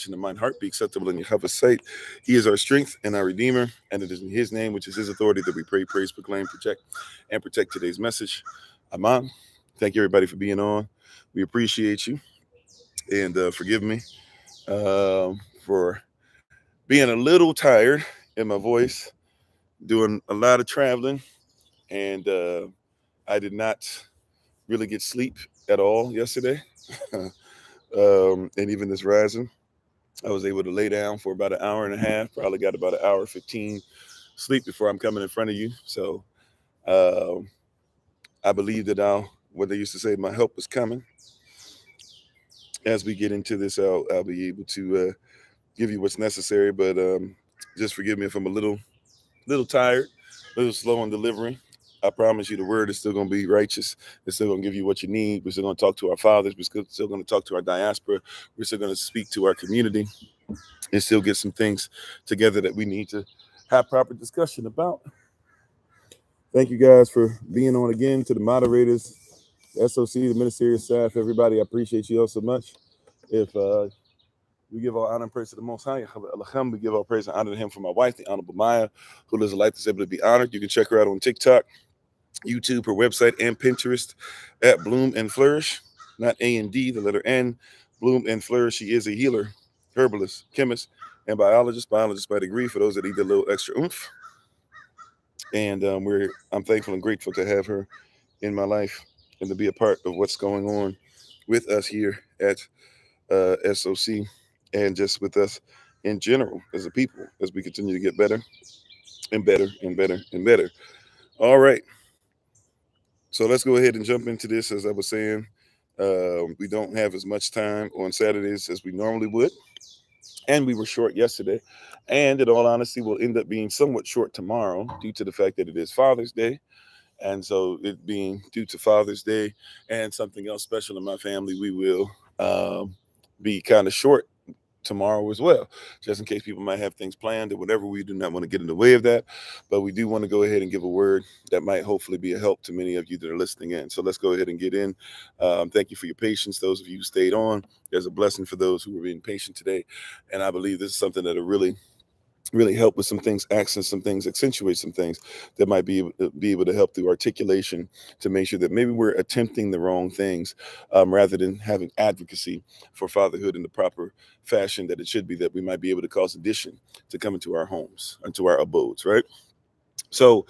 the mind, heart be acceptable in Jehovah's sight. He is our strength and our redeemer, and it is in his name, which is his authority, that we pray, praise, proclaim, protect today's message. Aman. Thank you, everybody, for being on. We appreciate you, and forgive me for being a little tired in my voice, doing a lot of traveling, and I did not really get sleep at all yesterday. And even this rising, I was able to lay down for about an hour and a half, probably got about an hour 15 sleep before I'm coming in front of you. So uh, I believe that what they used to say, my help is coming. As we get into this, I'll be able to give you what's necessary, but just forgive me if I'm a little tired, a little slow on delivery. I promise you the word is still going to be righteous. It's still going to give you what you need. We're still going to talk to our fathers. We're still going to talk to our diaspora. We're still going to speak to our community and still get some things together that we need to have proper discussion about. Thank you guys for being on again. To the moderators, the SOC, the ministerial staff, everybody, I appreciate you all so much. If we give all honor and praise to the Most High. We give all praise and honor to him for my wife, the Honorable Maya, who lives a life that's able to be honored. You can check her out on TikTok, YouTube, her website, and Pinterest at Bloom and Flourish. Not A&D, the letter N. Bloom and Flourish. She is a healer, herbalist, chemist, and biologist by degree, for those that need a little extra oomph. And I'm thankful and grateful to have her in my life and to be a part of what's going on with us here at SOC, and just with us in general as a people, as we continue to get better and better and better and better. All right. So let's go ahead and jump into this. As I was saying, we don't have as much time on Saturdays as we normally would. And we were short yesterday. And in all honesty, we'll end up being somewhat short tomorrow due to the fact that it is Father's Day. And so, it being due to Father's Day and something else special in my family, we will be kind of short tomorrow as well, just in case people might have things planned or whatever. We do not want to get in the way of that, but we do want to go ahead and give a word that might hopefully be a help to many of you that are listening in. So let's go ahead and get in. Thank you for your patience, those of you who stayed on. There's a blessing for those who were being patient today, and I believe this is something that'll really help with some things, accent some things, accentuate some things that might be able to help through articulation, to make sure that maybe we're attempting the wrong things, rather than having advocacy for fatherhood in the proper fashion that it should be, that we might be able to cause addition to come into our homes, into our abodes, right? So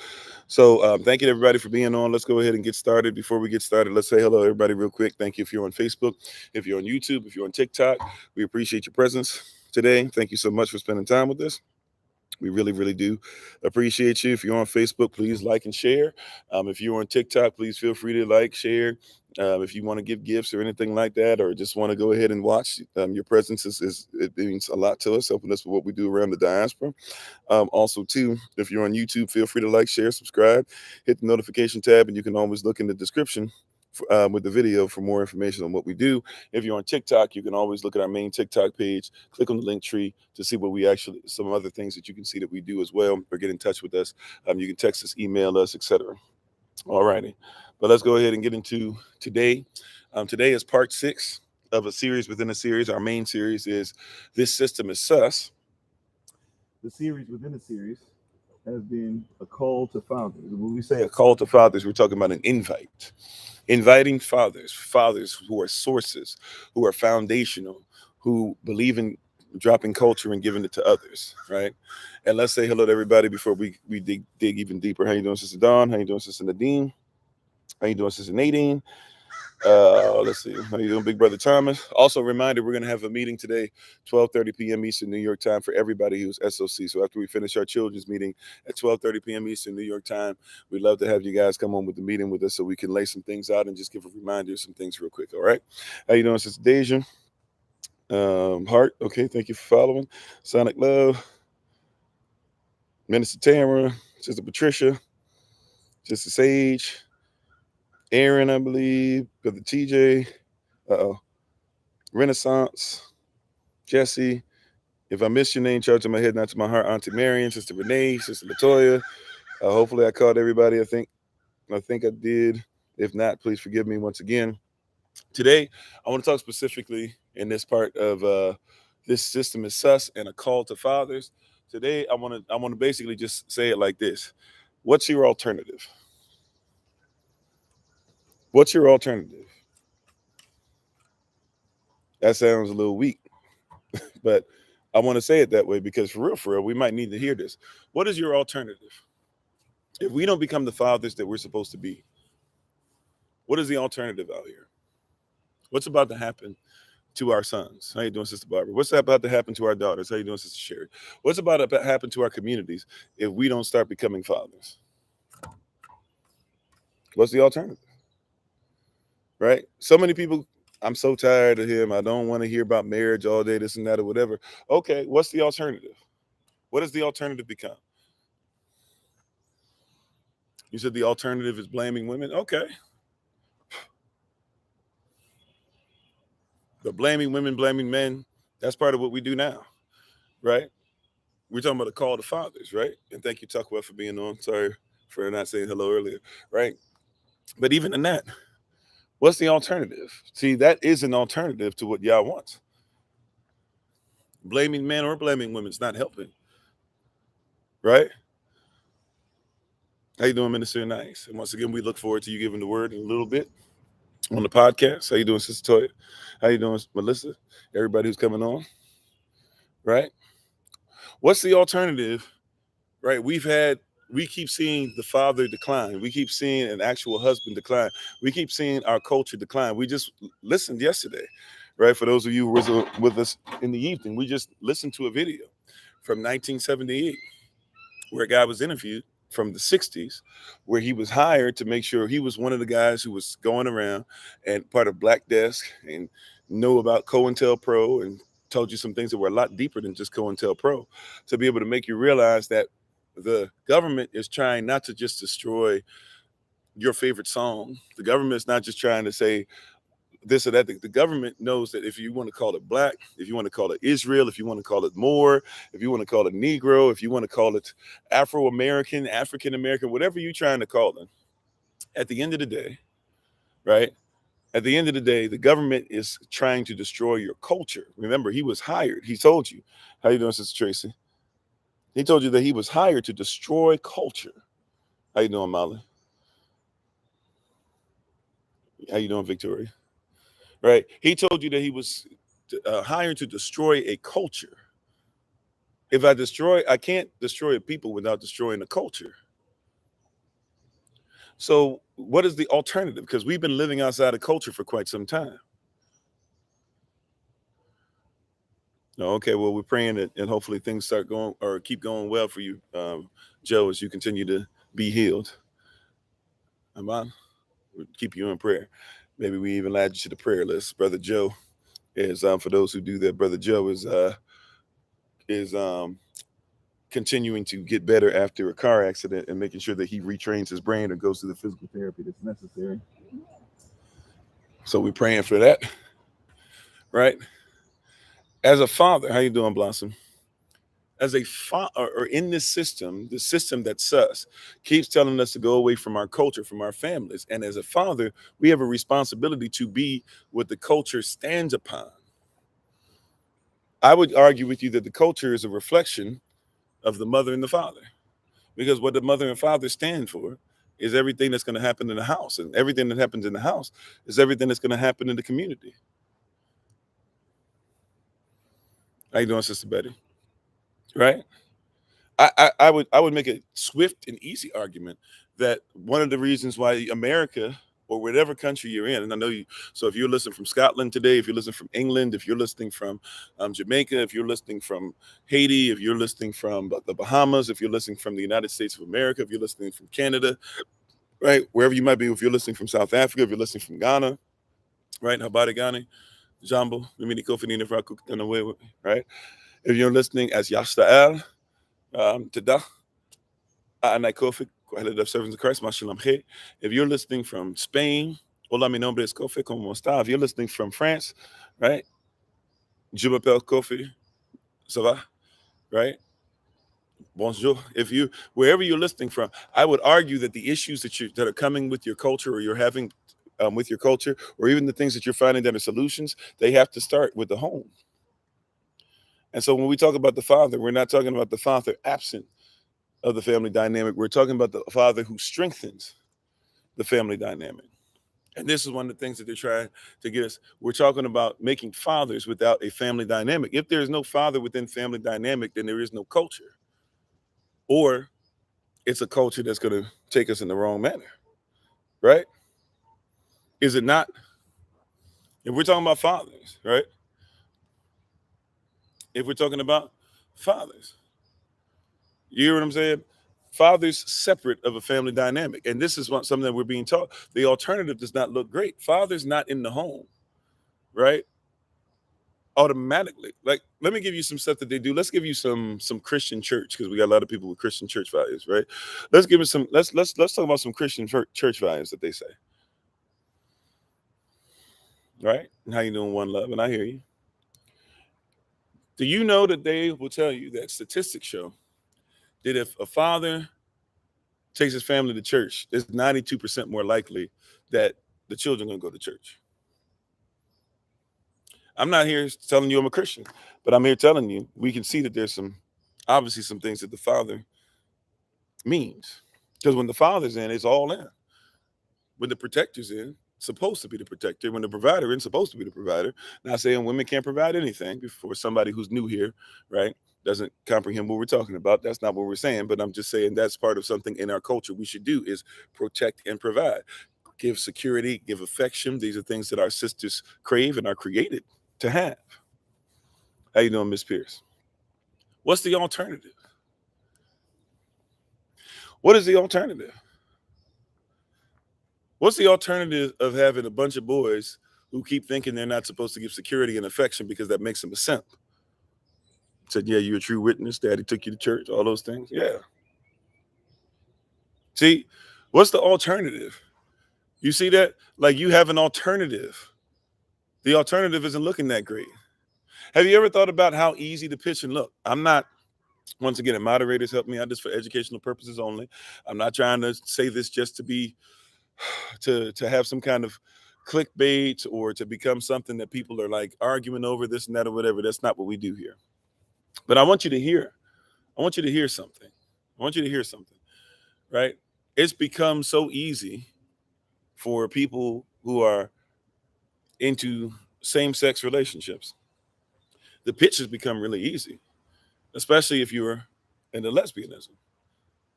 thank you to everybody for being on. Let's go ahead and get started. Before we get started, let's say hello, everybody, real quick. Thank you if you're on Facebook, if you're on YouTube, if you're on TikTok. We appreciate your presence today. Thank you so much for spending time with us. We really, really do appreciate you. If you're on Facebook, please like and share. If you're on TikTok, please feel free to like, share. If you want to give gifts or anything like that, or just want to go ahead and watch, your presence it means a lot to us, helping us with what we do around the diaspora. Also, too, if you're on YouTube, feel free to like, share, subscribe, hit the notification tab, and you can always look in the description with the video for more information on what we do. If you're on TikTok, you can always look at our main TikTok page, click on the link tree to see what some other things that you can see that we do as well, or get in touch with us. You can text us, email us, etc. All righty. But let's go ahead and get into today. Today is part 6 of a series within a series. Our main series is This System is Sus. The series within a series has been a call to fathers. When we say a call to fathers, we're talking about an invite. Inviting fathers who are sources, who are foundational, who believe in dropping culture and giving it to others, right? And let's say hello to everybody before we dig even deeper. How you doing, Sister Dawn? How you doing, Sister Nadine? How you doing, Sister Nadine? Let's see. How you doing, Big Brother Thomas? Also, a reminder, we're going to have a meeting today, 12:30 p.m. Eastern New York time, for everybody who's SOC. So after we finish our children's meeting at 12:30 p.m. Eastern New York time, we'd love to have you guys come on with the meeting with us so we can lay some things out and just give a reminder of some things real quick. All right. How you doing, Sister Deja? Heart. Okay. Thank you for following. Sonic Love. Minister Tamara. Sister Patricia. Sister Sage. Aaron, I believe. Brother TJ. Renaissance. Jesse. If I missed your name, charge to my head, not to my heart. Auntie Marion, Sister Renee, Sister Latoya. Hopefully I called everybody. I think I did. If not, please forgive me once again. Today, I want to talk specifically in this part of this system is sus and a call to fathers. Today, I want to basically just say it like this. What's your alternative? What's your alternative? That sounds a little weak, but I want to say it that way because for real, we might need to hear this. What is your alternative? If we don't become the fathers that we're supposed to be, what is the alternative out here? What's about to happen to our sons? How you doing, Sister Barbara? What's about to happen to our daughters? How you doing, Sister Sherry? What's about to happen to our communities if we don't start becoming fathers? What's the alternative? Right? So many people, I'm so tired of him. I don't want to hear about marriage all day, this and that, or whatever. Okay, what's the alternative? What does the alternative become? You said the alternative is blaming women? Okay. But blaming women, blaming men, that's part of what we do now, right? We're talking about a call to fathers, right? And thank you, Tuckwell, for being on. Sorry for not saying hello earlier, right? But even in that, what's the alternative? See, that is an alternative to what y'all wants. Blaming men or blaming women is not helping, right? How you doing, Minister Nice? And once again, we look forward to you giving the word in a little bit on the podcast. How you doing, Sister Toya? How you doing, Melissa? Everybody who's coming on, right? What's the alternative, right? We keep seeing the father decline. We keep seeing an actual husband decline. We keep seeing our culture decline. We just listened yesterday, right? For those of you who was with us in the evening, we just listened to a video from 1978 where a guy was interviewed from the 60s where he was hired to make sure he was one of the guys who was going around and part of Black Desk and know about COINTELPRO and told you some things that were a lot deeper than just COINTELPRO to be able to make you realize that the government is trying not to just destroy your favorite song. The government is not just trying to say this or that. The government knows that if you want to call it black, if you want to call it Israel, if you want to call it Moor, if you want to call it Negro, if you want to call it Afro-American, African-American, whatever you're trying to call them, at the end of the day, right? At the end of the day, the government is trying to destroy your culture. Remember, he was hired. He told you. How you doing, Sister Tracy? He told you that he was hired to destroy culture. How you doing, Molly? How you doing, Victoria? Right? He told you that he was hired to destroy a culture. If I can't destroy a people without destroying a culture. So what is the alternative? Because we've been living outside of culture for quite some time. No, okay, well, we're praying that and hopefully things start going or keep going well for you, Joe, as you continue to be healed. Amen. We'll keep you in prayer. Maybe we even add you to the prayer list. Brother Joe is for those who do that, Brother Joe is continuing to get better after a car accident and making sure that he retrains his brain or goes through the physical therapy that's necessary. So we're praying for that, right? As a father, how you doing, Blossom? As a father, or in this system, the system that's us, keeps telling us to go away from our culture, from our families. And as a father, we have a responsibility to be what the culture stands upon. I would argue with you that the culture is a reflection of the mother and the father, because what the mother and father stand for is everything that's going to happen in the house, and everything that happens in the house is everything that's going to happen in the community. How you doing, Sister Betty? Right? I would make a swift and easy argument that one of the reasons why America or whatever country you're in, and I know you, so if you're listening from Scotland today, if you're listening from England, if you're listening from Jamaica, if you're listening from Haiti, if you're listening from the Bahamas, if you're listening from the United States of America, if you're listening from Canada, right, wherever you might be, if you're listening from South Africa, if you're listening from Ghana, right, Habari Ghana, Jambo, Mimini Kofi Nina Fraku, right, if you're listening as Yashta Tada, Kofi, servants of Christ, Mashallah. If you're listening from Spain, hola, mi nombre es Kofi, como está? If you're listening from France, right? Je m'appelle Kofi, ça va? Right? Bonjour. If you, wherever you're listening from, I would argue that the issues that are coming with your culture or you're having with your culture, or even the things that you're finding that are solutions, they have to start with the home. And so when we talk about the father, we're not talking about the father absent of the family dynamic. We're talking about the father who strengthens the family dynamic. And this is one of the things that they're trying to get us. We're talking about making fathers without a family dynamic. If there is no father within family dynamic, then there is no culture. Or it's a culture that's going to take us in the wrong manner, right? Is it not? If we're talking about fathers, right? If we're talking about fathers, you hear what I'm saying? Fathers separate of a family dynamic. And this is something that we're being taught. The alternative does not look great. Father's not in the home, right? Automatically. Like, let me give you some stuff that they do. Let's give you some Christian church, because we got a lot of people with Christian church values, right? Let's give us some, let's talk about some Christian church values that they say. Right? And how you doing, one love? And I hear you. Do you know that they will tell you that statistics show that if a father takes his family to church, it's 92% more likely that the children are going to go to church. I'm not here telling you I'm a Christian, but I'm here telling you we can see that there's obviously some things that the father means. Because when the father's in, it's all in. When the protector's in, supposed to be the protector. When the provider in, supposed to be the provider. Not saying women can't provide anything. For somebody who's new here, right, doesn't comprehend what we're talking about. That's not what we're saying, but I'm just saying that's part of something in our culture we should do, is protect and provide. Give security, give affection. These are things that our sisters crave and are created to have. How you doing, Miss Pierce? What's the alternative? What is the alternative? What's the alternative of having a bunch of boys who keep thinking they're not supposed to give security and affection because that makes them a simp? Said, yeah, you're a true witness. Daddy took you to church, all those things. Yeah. See, what's the alternative? You see that? Like, you have an alternative. The alternative isn't looking that great. Have you ever thought about how easy the pitch and look? I'm not, once again, moderators help me out, just for educational purposes only. I'm not trying to say this just to be, to have some kind of clickbait or to become something that people are like arguing over this and that or whatever. That's not what we do here. But I want you to hear something. I want you to hear something, right? It's become so easy for people who are into same-sex relationships. The pitch has become really easy, especially if you're into lesbianism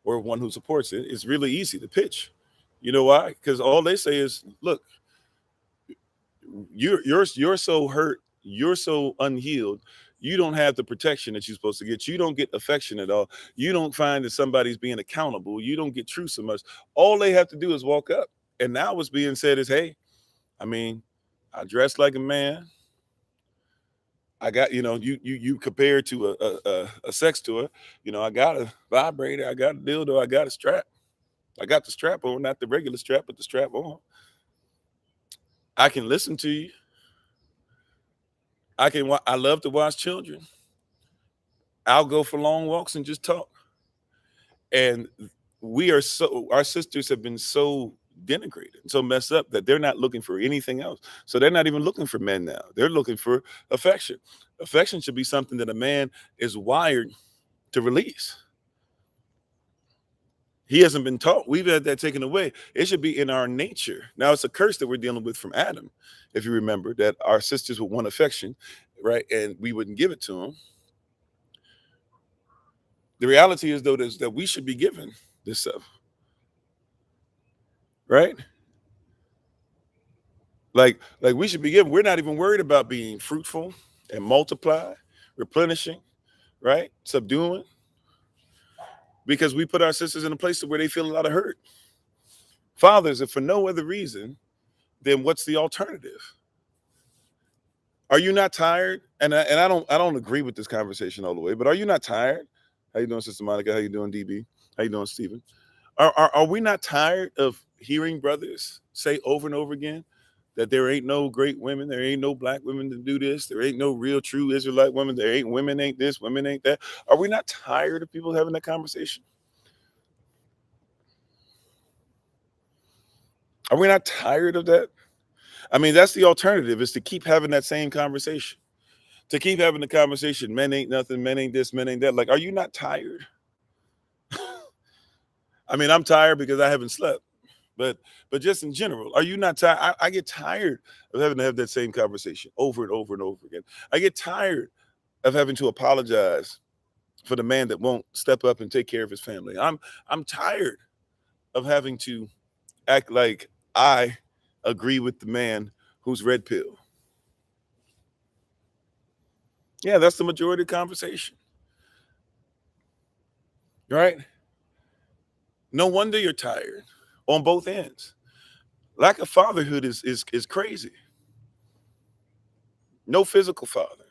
or one who supports it. It's really easy to pitch. You know why? Because all they say is, look, you're so hurt, you're so unhealed, you don't have the protection that you're supposed to get. You don't get affection at all. You don't find that somebody's being accountable. You don't get truth so much. All they have to do is walk up. And now what's being said is, hey, I mean, I dress like a man. I got, you compared to a sex toy. I got a vibrator, I got a dildo, I got a strap. I got the strap on, not the regular strap, but the strap on. I can listen to you. I love to watch children. I'll go for long walks and just talk. And our sisters have been so denigrated, so messed up, that they're not looking for anything else. So they're not even looking for men now. They're looking for affection. Affection should be something that a man is wired to release. He hasn't been taught. We've had that taken away. It should be in our nature. Now, it's a curse that we're dealing with from Adam. If you remember that our sisters would want affection, right? And we wouldn't give it to them. The reality is, though, is that we should be given this stuff, right? Like we should be given. We're not even worried about being fruitful and multiply, replenishing, right? Subduing, because we put our sisters in a place where they feel a lot of hurt. Fathers, if for no other reason, then what's the alternative? Are you not tired? And I don't agree with this conversation all the way, but are you not tired? How you doing, Sister Monica? How you doing, DB? How you doing, Stephen? Are we not tired of hearing brothers say over and over again that there ain't no great women, there ain't no black women to do this, there ain't no real true Israelite women, there ain't women ain't this, women ain't that? Are we not tired of people having that conversation? Are we not tired of that? I mean, that's the alternative, is to keep having that same conversation, To keep having the conversation, men ain't nothing, men ain't this, men ain't that. Like, are you not tired? I mean, I'm tired because I haven't slept, but just in general, are you not tired? I get tired of having to have that same conversation over and over and over again. I get tired of having to apologize for the man that won't step up and take care of his family. I'm tired of having to act like I agree with the man who's red pill. Yeah, that's the majority of the conversation, right? No wonder you're tired on both ends. Lack of fatherhood is crazy. No physical father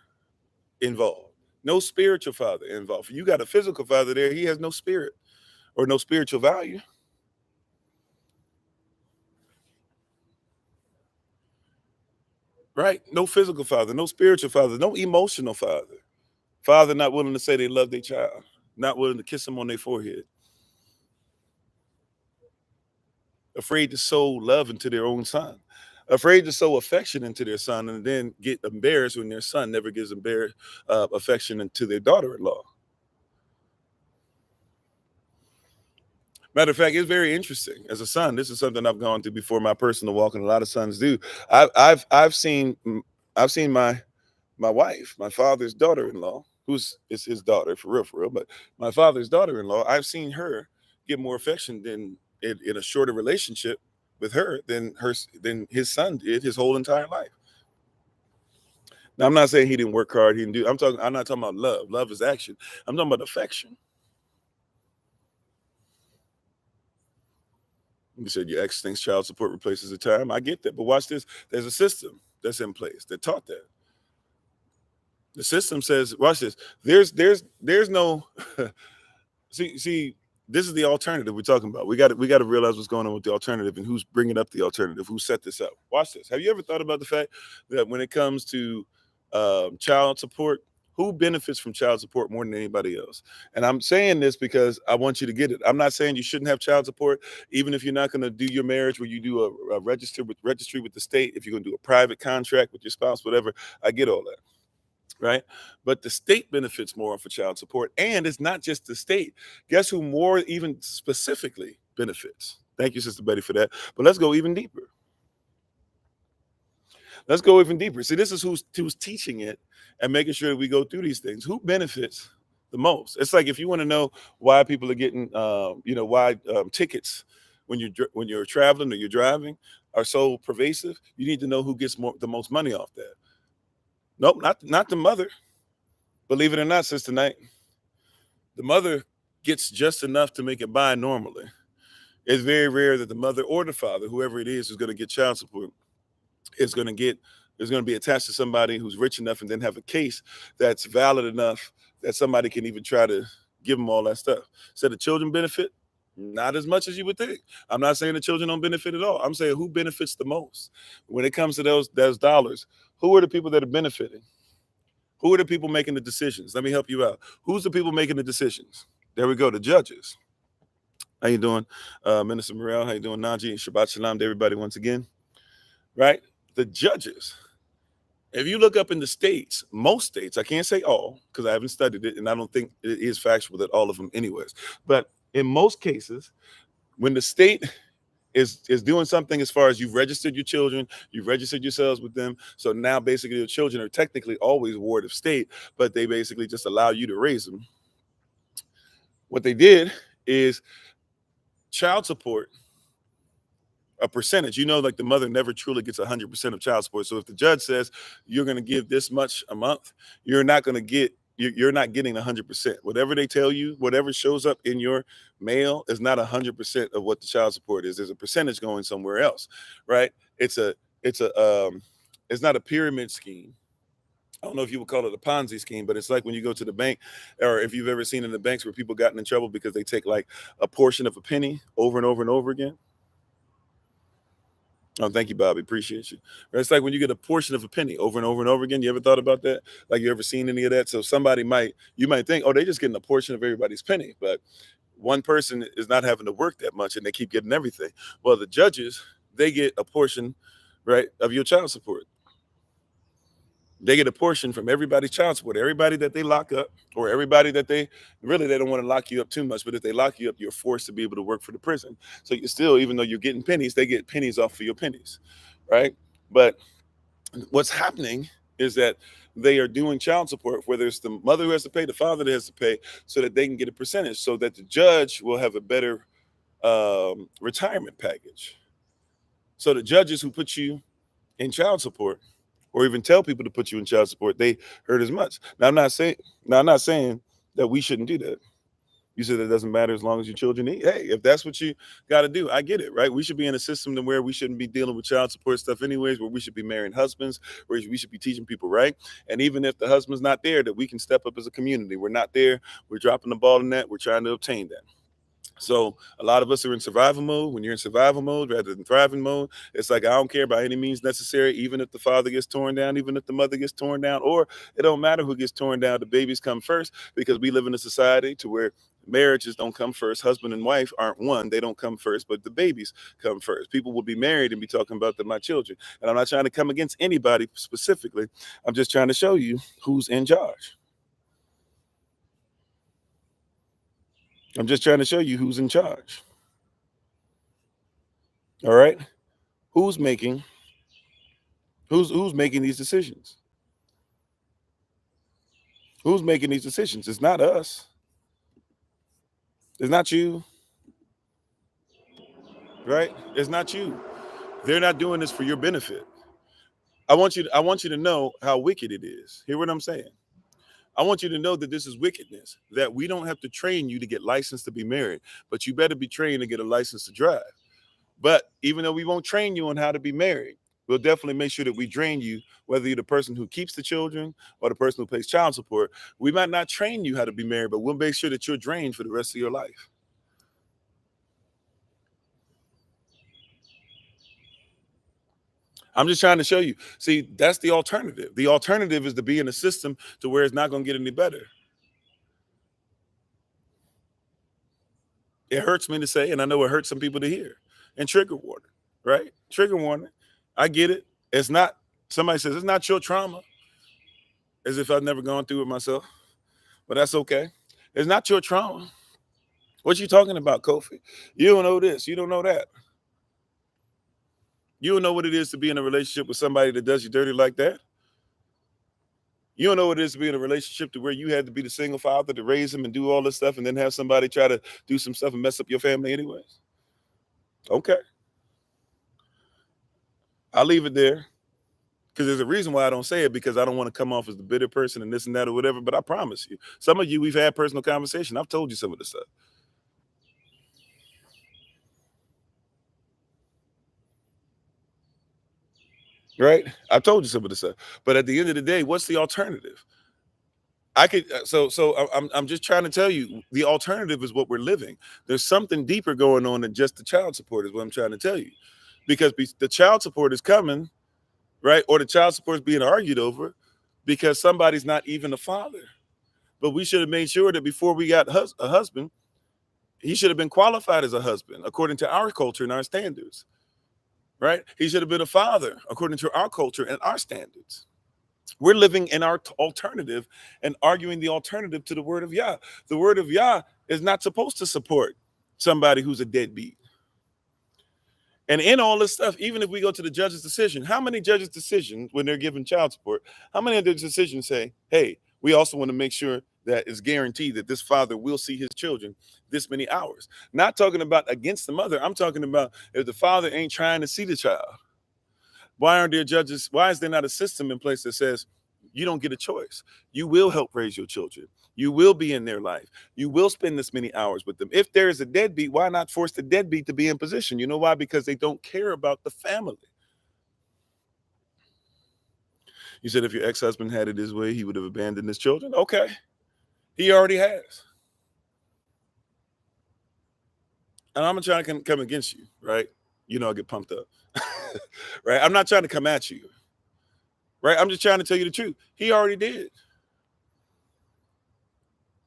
involved. No spiritual father involved. You got a physical father there, he has no spirit or no spiritual value. Right? No physical father, no spiritual father, no emotional father. Father not willing to say they love their child, not willing to kiss them on their forehead, afraid to sow love into their own son, afraid to sow affection into their son, and then get embarrassed when their son never gives embarrassed affection into their daughter-in-law. Matter of fact, it's very interesting. As a son, this is something I've gone through before my personal walk, and a lot of sons do. I've seen my wife, my father's daughter-in-law, who's is his daughter for real, but my father's daughter-in-law, I've seen her get more affection than in a shorter relationship with her than his son did his whole entire life. Now, I'm not saying he didn't work hard, he didn't do. I'm not talking about love. Love is action. I'm talking about affection. You said your ex thinks child support replaces the time. I get that, but watch this. There's a system that's in place that taught that. The system says, watch this. There's no see, this is the alternative we're talking about. We got to realize what's going on with the alternative and who's bringing up the alternative, who set this up. Watch this. Have you ever thought about the fact that when it comes to child support, who benefits from child support more than anybody else? And I'm saying this because I want you to get it. I'm not saying you shouldn't have child support, even if you're not going to do your marriage where you do a registry with the state. If you're going to do a private contract with your spouse, whatever, I get all that. Right. But the state benefits more for child support. And it's not just the state. Guess who more even specifically benefits? Thank you, Sister Betty, for that. But let's go even deeper. Let's go even deeper. See, this is who's teaching it and making sure that we go through these things. Who benefits the most? It's like if you want to know why people are getting, why tickets when you're traveling or you're driving are so pervasive. You need to know who gets the most money off that. Nope, not the mother. Believe it or not, Sister Knight, the mother gets just enough to make it by normally. It's very rare that the mother or the father, whoever it is going to get child support, is going to be attached to somebody who's rich enough and then have a case that's valid enough that somebody can even try to give them all that stuff. So the children benefit, not as much as you would think. I'm not saying the children don't benefit at all. I'm saying who benefits the most when it comes to those dollars. Who are the people that are benefiting? Who are the people making the decisions? Let me help you out. Who's the people making the decisions? There we go. The judges. How you doing, Minister Morel? How you doing, Najee? Shabbat shalom to everybody once again. Right? The judges. If you look up in the states, most states, I can't say all because I haven't studied it, and I don't think it is factual that all of them anyways. But in most cases, when the state is doing something as far as you've registered your children, you've registered yourselves with them. So now basically your children are technically always ward of state, but they basically just allow you to raise them. What they did is child support, a percentage, like the mother never truly gets 100% of child support. So if the judge says you're going to give this much a month, you're not getting 100%. Whatever they tell you, whatever shows up in your mail is not 100% of what the child support is. There's a percentage going somewhere else, right? It's not a pyramid scheme. I don't know if you would call it a Ponzi scheme, but it's like when you go to the bank, or if you've ever seen in the banks where people gotten in trouble because they take like a portion of a penny over and over and over again. Oh, thank you, Bobby. Appreciate you. It's like when you get a portion of a penny over and over and over again. You ever thought about that? Like, you ever seen any of that? So you might think, oh, they're just getting a portion of everybody's penny, but one person is not having to work that much and they keep getting everything. Well, the judges, they get a portion, right, of your child support. They get a portion from everybody's child support, everybody that they lock up, or everybody that they don't want to lock you up too much. But if they lock you up, you're forced to be able to work for the prison. So you still, even though you're getting pennies, they get pennies off of your pennies, right? But what's happening is that they are doing child support, whether it's the mother who has to pay, the father that has to pay, so that they can get a percentage, so that the judge will have a better retirement package. So the judges who put you in child support, or even tell people to put you in child support, they hurt as much. Now I'm not saying that we shouldn't do that. You said it doesn't matter as long as your children eat. Hey, if that's what you got to do, I get it, right? We should be in a system to where we shouldn't be dealing with child support stuff anyways, where we should be marrying husbands, where we should be teaching people right. And even if the husband's not there, that we can step up as a community. We're not there. We're dropping the ball in that. We're trying to obtain that. So a lot of us are in survival mode. When you're in survival mode rather than thriving mode, it's like, I don't care by any means necessary, even if the father gets torn down, even if the mother gets torn down, or it don't matter who gets torn down, the babies come first, because we live in a society to where marriages don't come first. Husband and wife aren't one. They don't come first, but the babies come first. People will be married and be talking about my children. And I'm not trying to come against anybody specifically. I'm just trying to show you who's in charge. I'm just trying to show you who's in charge. All right? Who's making these decisions? Who's making these decisions? It's not us. It's not you. Right? It's not you. They're not doing this for your benefit. I want you to know how wicked it is. Hear what I'm saying? I want you to know that this is wickedness, that we don't have to train you to get licensed to be married, but you better be trained to get a license to drive. But even though we won't train you on how to be married, we'll definitely make sure that we train you, whether you're the person who keeps the children or the person who pays child support. We might not train you how to be married, but we'll make sure that you're drained for the rest of your life. I'm just trying to show you. See, that's the alternative. The alternative is to be in a system to where it's not going to get any better. It hurts me to say, and I know it hurts some people to hear. And trigger warning, right? Trigger warning. I get it. It's not, somebody says, it's not your trauma, as if I've never gone through it myself. But that's okay. It's not your trauma. What you talking about, Kofi? You don't know this. You don't know that. You don't know what it is to be in a relationship with somebody that does you dirty like that. You don't know what it is to be in a relationship to where you had to be the single father to raise him and do all this stuff, and then have somebody try to do some stuff and mess up your family anyways. Okay. I'll leave it there, because there's a reason why I don't say it, because I don't want to come off as the bitter person and this and that or whatever. But I promise you, some of you, we've had personal conversation. I've told you some of the stuff. Right? I've told you some of the stuff. But at the end of the day, what's the alternative? I could I'm just trying to tell you, the alternative is what we're living. There's something deeper going on than just the child support, is what I'm trying to tell you. Because the child support is coming, right? Or the child support is being argued over because somebody's not even a father. But we should have made sure that before we got a husband, he should have been qualified as a husband according to our culture and our standards, right? He should have been a father according to our culture and our standards. We're living in our alternative and arguing the alternative to the word of Yah. The word of Yah is not supposed to support somebody who's a deadbeat. And in all this stuff, even if we go to the judge's decision, how many judges' decisions, when they're giving child support, how many of their decisions say, hey, we also want to make sure that it's guaranteed that this father will see his children this many hours? Not talking about against the mother. I'm talking about if the father ain't trying to see the child. Why aren't there judges? Why is there not a system in place that says you don't get a choice? You will help raise your children. You will be in their life. You will spend this many hours with them. If there is a deadbeat, why not force the deadbeat to be in position? You know why? Because they don't care about the family. You said if your ex-husband had it his way, he would have abandoned his children. Okay. He already has. And I'm not trying to come against you, right? You know, I get pumped up. Right? I'm not trying to come at you. Right? I'm just trying to tell you the truth. He already did.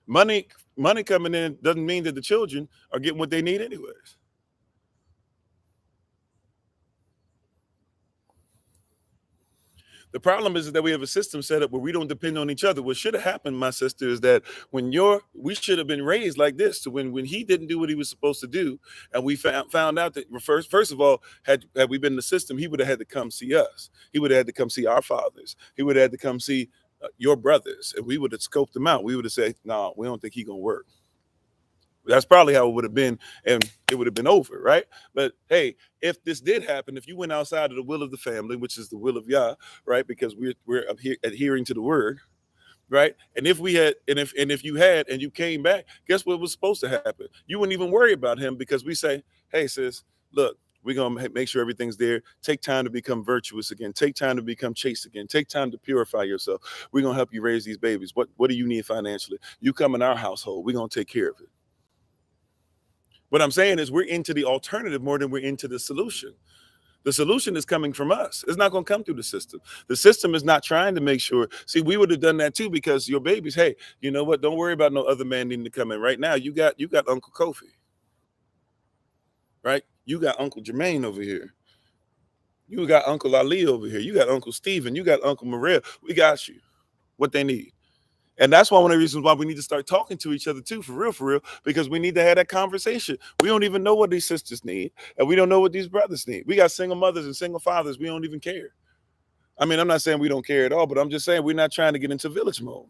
Money coming in doesn't mean that the children are getting what they need anyways. The problem is that we have a system set up where we don't depend on each other. What should have happened, my sister, is that we should have been raised like this. To when he didn't do what he was supposed to do, and we found out that first of all, had we been in the system, he would have had to come see us. He would have had to come see our fathers. He would have had to come see your brothers, and we would have scoped them out. We would have said, "No, we don't think he gonna work." That's probably how it would have been, and it would have been over, right? But hey, if this did happen, if you went outside of the will of the family, which is the will of Yah, right? Because we're adhering to the word, right? And if we had, and if you had, and you came back, guess what was supposed to happen? You wouldn't even worry about him, because we say, "Hey, sis, look, we're gonna make sure everything's there. Take time to become virtuous again. Take time to become chaste again. Take time to purify yourself. We're gonna help you raise these babies. What do you need financially? You come in our household. We're gonna take care of it." What I'm saying is, we're into the alternative more than we're into the solution. The solution is coming from us. It's not going to come through the system. The system is not trying to make sure. See, we would have done that too, because your babies, hey, you know what? Don't worry about no other man needing to come in. Right now, you got Uncle Kofi, right? You got Uncle Jermaine over here. You got Uncle Ali over here. You got Uncle Steven. You got Uncle Morel. We got you. What they need. And that's one of the reasons why we need to start talking to each other too, for real, because we need to have that conversation. We don't even know what these sisters need, and we don't know what these brothers need. We got single mothers and single fathers. We don't even care. I mean, I'm not saying we don't care at all, but I'm just saying we're not trying to get into village mode.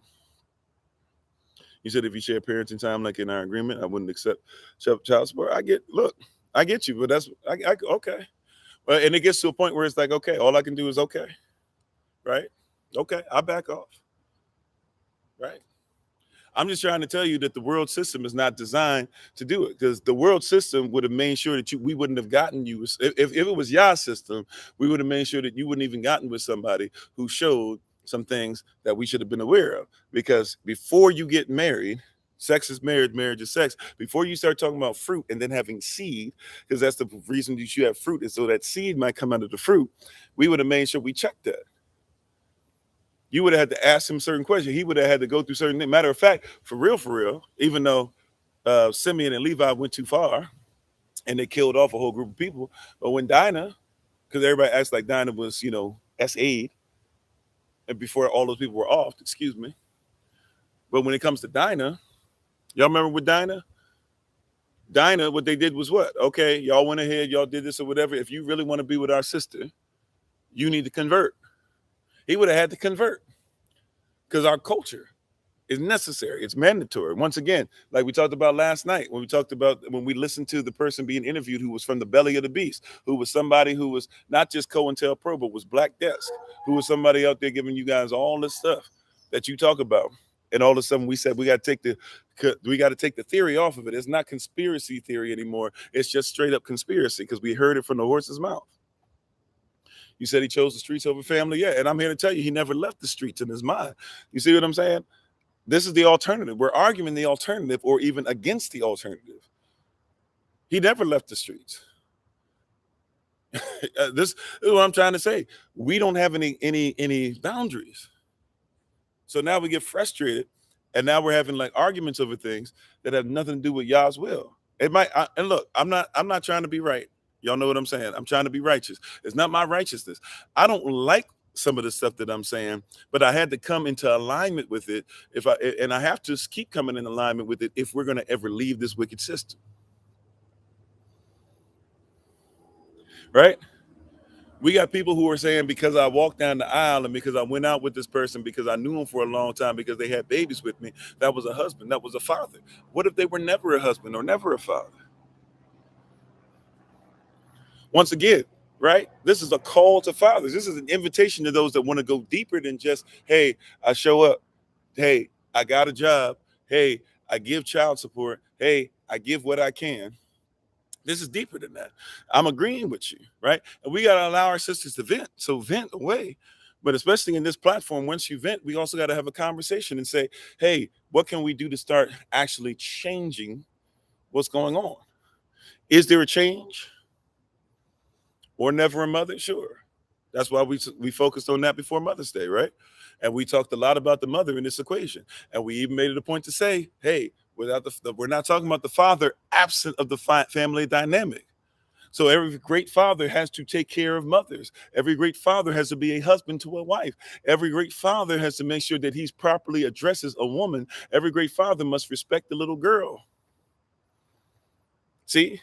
You said if you share parenting time like in our agreement, I wouldn't accept child support. I get you, but that's okay. Well, and it gets to a point where it's like, okay, all I can do is okay, right? Okay, I back off. Right. I'm just trying to tell you that the world system is not designed to do it, because the world system would have made sure that we wouldn't have gotten you. If it was your system, we would have made sure that you wouldn't even gotten with somebody who showed some things that we should have been aware of. Because before you get married, sex is marriage, marriage is sex. Before you start talking about fruit and then having seed, because that's the reason that you have fruit, is so that seed might come out of the fruit, we would have made sure we checked that. You would have had to ask him certain questions. He would have had to go through certain things. Matter of fact, for real, even though Simeon and Levi went too far and they killed off a whole group of people, but when Dinah, because everybody acts like Dinah was, S-aid, and before all those people were off, excuse me. But when it comes to Dinah, y'all remember with Dinah? Dinah, what they did was what? Okay, y'all went ahead, y'all did this or whatever. If you really want to be with our sister, you need to convert. He would have had to convert, because our culture is necessary. It's mandatory. Once again, like we talked about last night, when we listened to the person being interviewed who was from the belly of the beast, who was somebody who was not just COINTELPRO, but was Black Desk, who was somebody out there giving you guys all this stuff that you talk about. And all of a sudden we said we got to take the theory off of it. It's not conspiracy theory anymore. It's just straight up conspiracy, because we heard it from the horse's mouth. You said he chose the streets over family. Yeah. And I'm here to tell you, he never left the streets in his mind. You see what I'm saying? This is the alternative. We're arguing the alternative, or even against the alternative. He never left the streets. This is what I'm trying to say. We don't have any boundaries. So now we get frustrated, and now we're having like arguments over things that have nothing to do with Yah's will. It might, and look, I'm not trying to be right. Y'all know what I'm saying. I'm trying to be righteous. It's not my righteousness. I don't like some of the stuff that I'm saying, but I had to come into alignment with it. And I have to keep coming in alignment with it if we're going to ever leave this wicked system. Right? We got people who are saying, because I walked down the aisle and because I went out with this person, because I knew them for a long time, because they had babies with me, that was a husband, that was a father. What if they were never a husband or never a father? Once again, right? This is a call to fathers. This is an invitation to those that want to go deeper than just, hey, I show up. Hey, I got a job. Hey, I give child support. Hey, I give what I can. This is deeper than that. I'm agreeing with you, right? And we got to allow our sisters to vent. So vent away. But especially in this platform, once you vent, we also got to have a conversation and say, hey, what can we do to start actually changing what's going on? Is there a change? Or never a mother? Sure. That's why we focused on that before Mother's Day, right? And we talked a lot about the mother in this equation. And we even made it a point to say, hey, we're not talking about the father absent of the family dynamic. So every great father has to take care of mothers. Every great father has to be a husband to a wife. Every great father has to make sure that he's properly addresses a woman. Every great father must respect the little girl. See?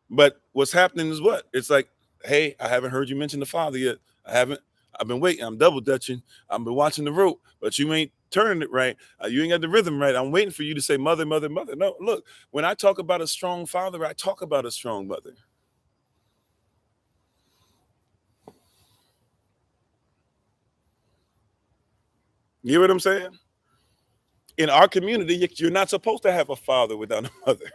But what's happening is what? It's like, hey, I haven't heard you mention the father yet. I haven't. I've been waiting. I'm double dutching. I've been watching the rope, but you ain't turning it right. You ain't got the rhythm right. I'm waiting for you to say mother, mother, mother. No, look, when I talk about a strong father, I talk about a strong mother. You hear what I'm saying? In our community, you're not supposed to have a father without a mother.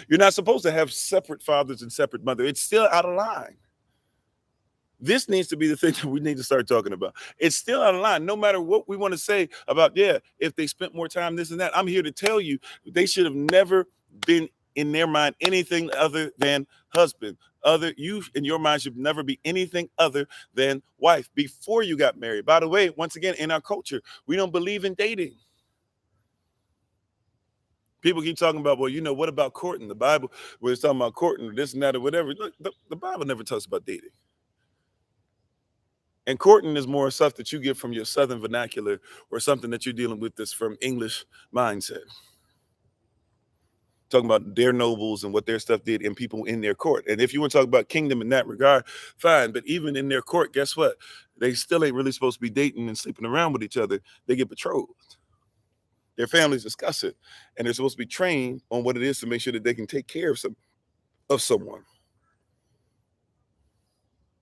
You're not supposed to have separate fathers and separate mother. It's still out of line. This needs to be the thing that we need to start talking about. It's still out of line. No matter what we want to say about, yeah, if they spent more time, this and that. I'm here to tell you they should have never been in their mind anything other than husband. You in your mind should never be anything other than wife before you got married. By the way, once again, in our culture, we don't believe in dating. People keep talking about, well, what about courting? The Bible, where it's talking about courting or this and that or whatever. Look, the Bible never talks about dating. And courting is more stuff that you get from your Southern vernacular or something that you're dealing with that's from English mindset. Talking about their nobles and what their stuff did and people in their court. And if you want to talk about kingdom in that regard, fine. But even in their court, guess what? They still ain't really supposed to be dating and sleeping around with each other. They get betrothed. Their families discuss it. And they're supposed to be trained on what it is to make sure that they can take care of someone.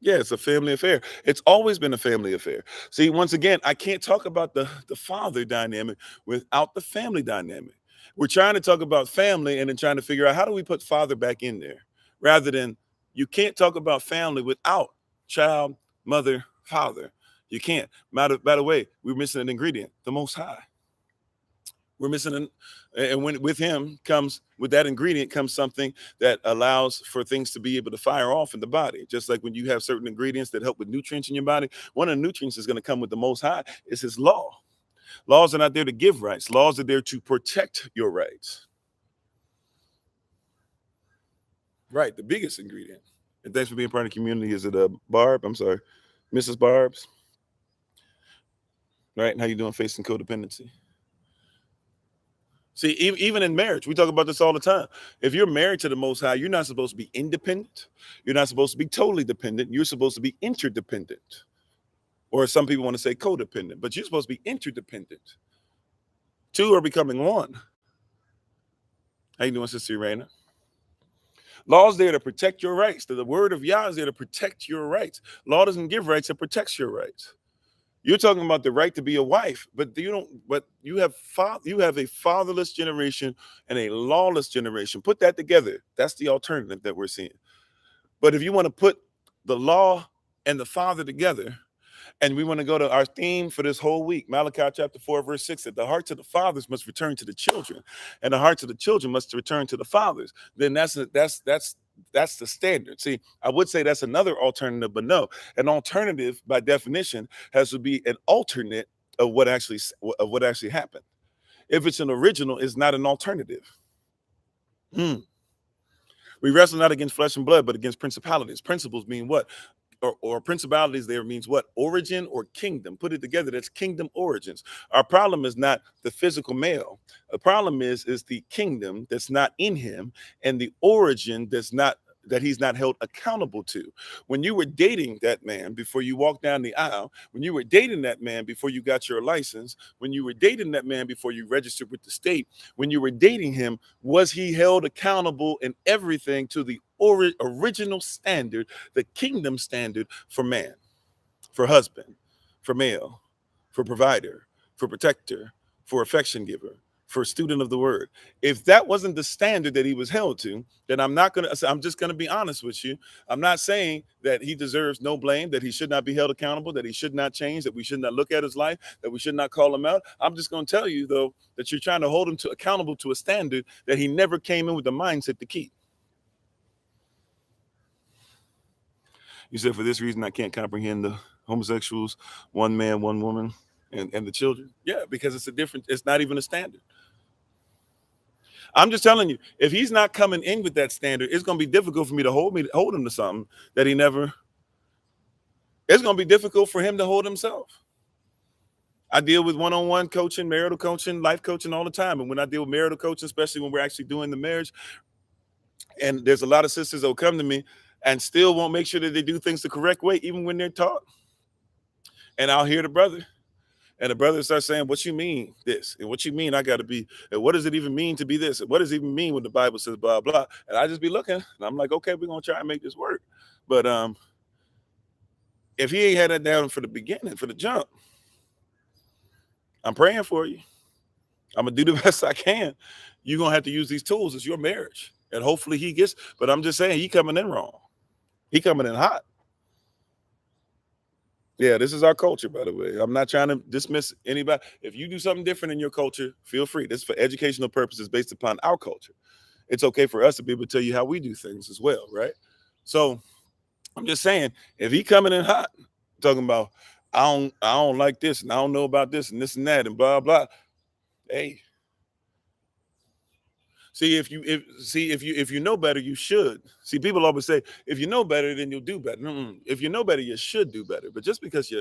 Yeah, it's a family affair. It's always been a family affair. See, once again, I can't talk about the father dynamic without the family dynamic. We're trying to talk about family and then trying to figure out how do we put father back in there rather than you can't talk about family without child, mother, father. You can't. By the way, we're missing an ingredient, the Most High. We're missing and when with that ingredient comes something that allows for things to be able to fire off in the body. Just like when you have certain ingredients that help with nutrients in your body, one of the nutrients is going to come with the Most High is his law. Laws are not there to give rights. Laws are there to protect your rights. Right, the biggest ingredient. And thanks for being part of the community. Is it Barb? I'm sorry, Mrs. Barb's. Right, and how you doing facing codependency? See, even in marriage, we talk about this all the time. If you're married to the Most High, you're not supposed to be independent. You're not supposed to be totally dependent. You're supposed to be interdependent. Or some people want to say codependent, but you're supposed to be interdependent. Two are becoming one. How you doing, Sister Irena? Law's there to protect your rights. The word of Yah is there to protect your rights. Law doesn't give rights, it protects your rights. You're talking about the right to be a wife, but you don't. But you have a fatherless generation and a lawless generation. Put that together. That's the alternative that we're seeing. But if you want to put the law and the father together, and we want to go to our theme for this whole week, Malachi chapter 4, verse 6, that the hearts of the fathers must return to the children, and the hearts of the children must return to the fathers. Then that's the standard. See, I would say that's another alternative, but no, an alternative by definition has to be an alternate of what actually happened. If it's an original, it's not an alternative. We wrestle not against flesh and blood, but against principalities. Principles mean what? Or principalities there means what? Origin or kingdom. Put it together, that's kingdom origins. Our problem is not the physical male. The problem is the kingdom that's not in him and the origin that he's not held accountable to. When you were dating that man before you walked down the aisle, when you were dating that man before you got your license, when you were dating that man before you registered with the state, when you were dating him, was he held accountable in everything to the original standard, the kingdom standard for man, for husband, for male, for provider, for protector, for affection giver, for student of the word? If that wasn't the standard that he was held to, then I'm just going to be honest with you. I'm not saying that he deserves no blame, that he should not be held accountable, that he should not change, that we should not look at his life, that we should not call him out. I'm just going to tell you, though, that you're trying to hold him accountable to a standard that he never came in with the mindset to keep. You said, for this reason, I can't comprehend the homosexuals, one man, one woman, and the children. Yeah, because it's not even a standard. I'm just telling you, if he's not coming in with that standard, it's going to be difficult for me to hold him to something that he never. It's going to be difficult for him to hold himself. I deal with one-on-one coaching, marital coaching, life coaching all the time. And when I deal with marital coaching, especially when we're actually doing the marriage, and there's a lot of sisters that will come to me and still won't make sure that they do things the correct way, even when they're taught. And I'll hear the brother, and the brother starts saying, what you mean this? And what you mean I got to be? And what does it even mean to be this? And what does it even mean when the Bible says blah, blah? And I just be looking, and I'm like, okay, we're going to try and make this work. But if he ain't had that down for the beginning, for the jump, I'm praying for you. I'm going to do the best I can. You're going to have to use these tools. It's your marriage. And hopefully he gets, but I'm just saying, he coming in wrong. He coming in hot. Yeah, this is our culture, by the way. I'm not trying to dismiss anybody. If you do something different in your culture, feel free. This is for educational purposes based upon our culture. It's okay for us to be able to tell you how we do things as well, right? So I'm just saying, if he coming in hot, talking about, I don't like this, and I don't know about this and that and blah, blah. Hey, see, if you know better, you should. See, people always say, if you know better, then you'll do better. If you know better, you should do better. But just because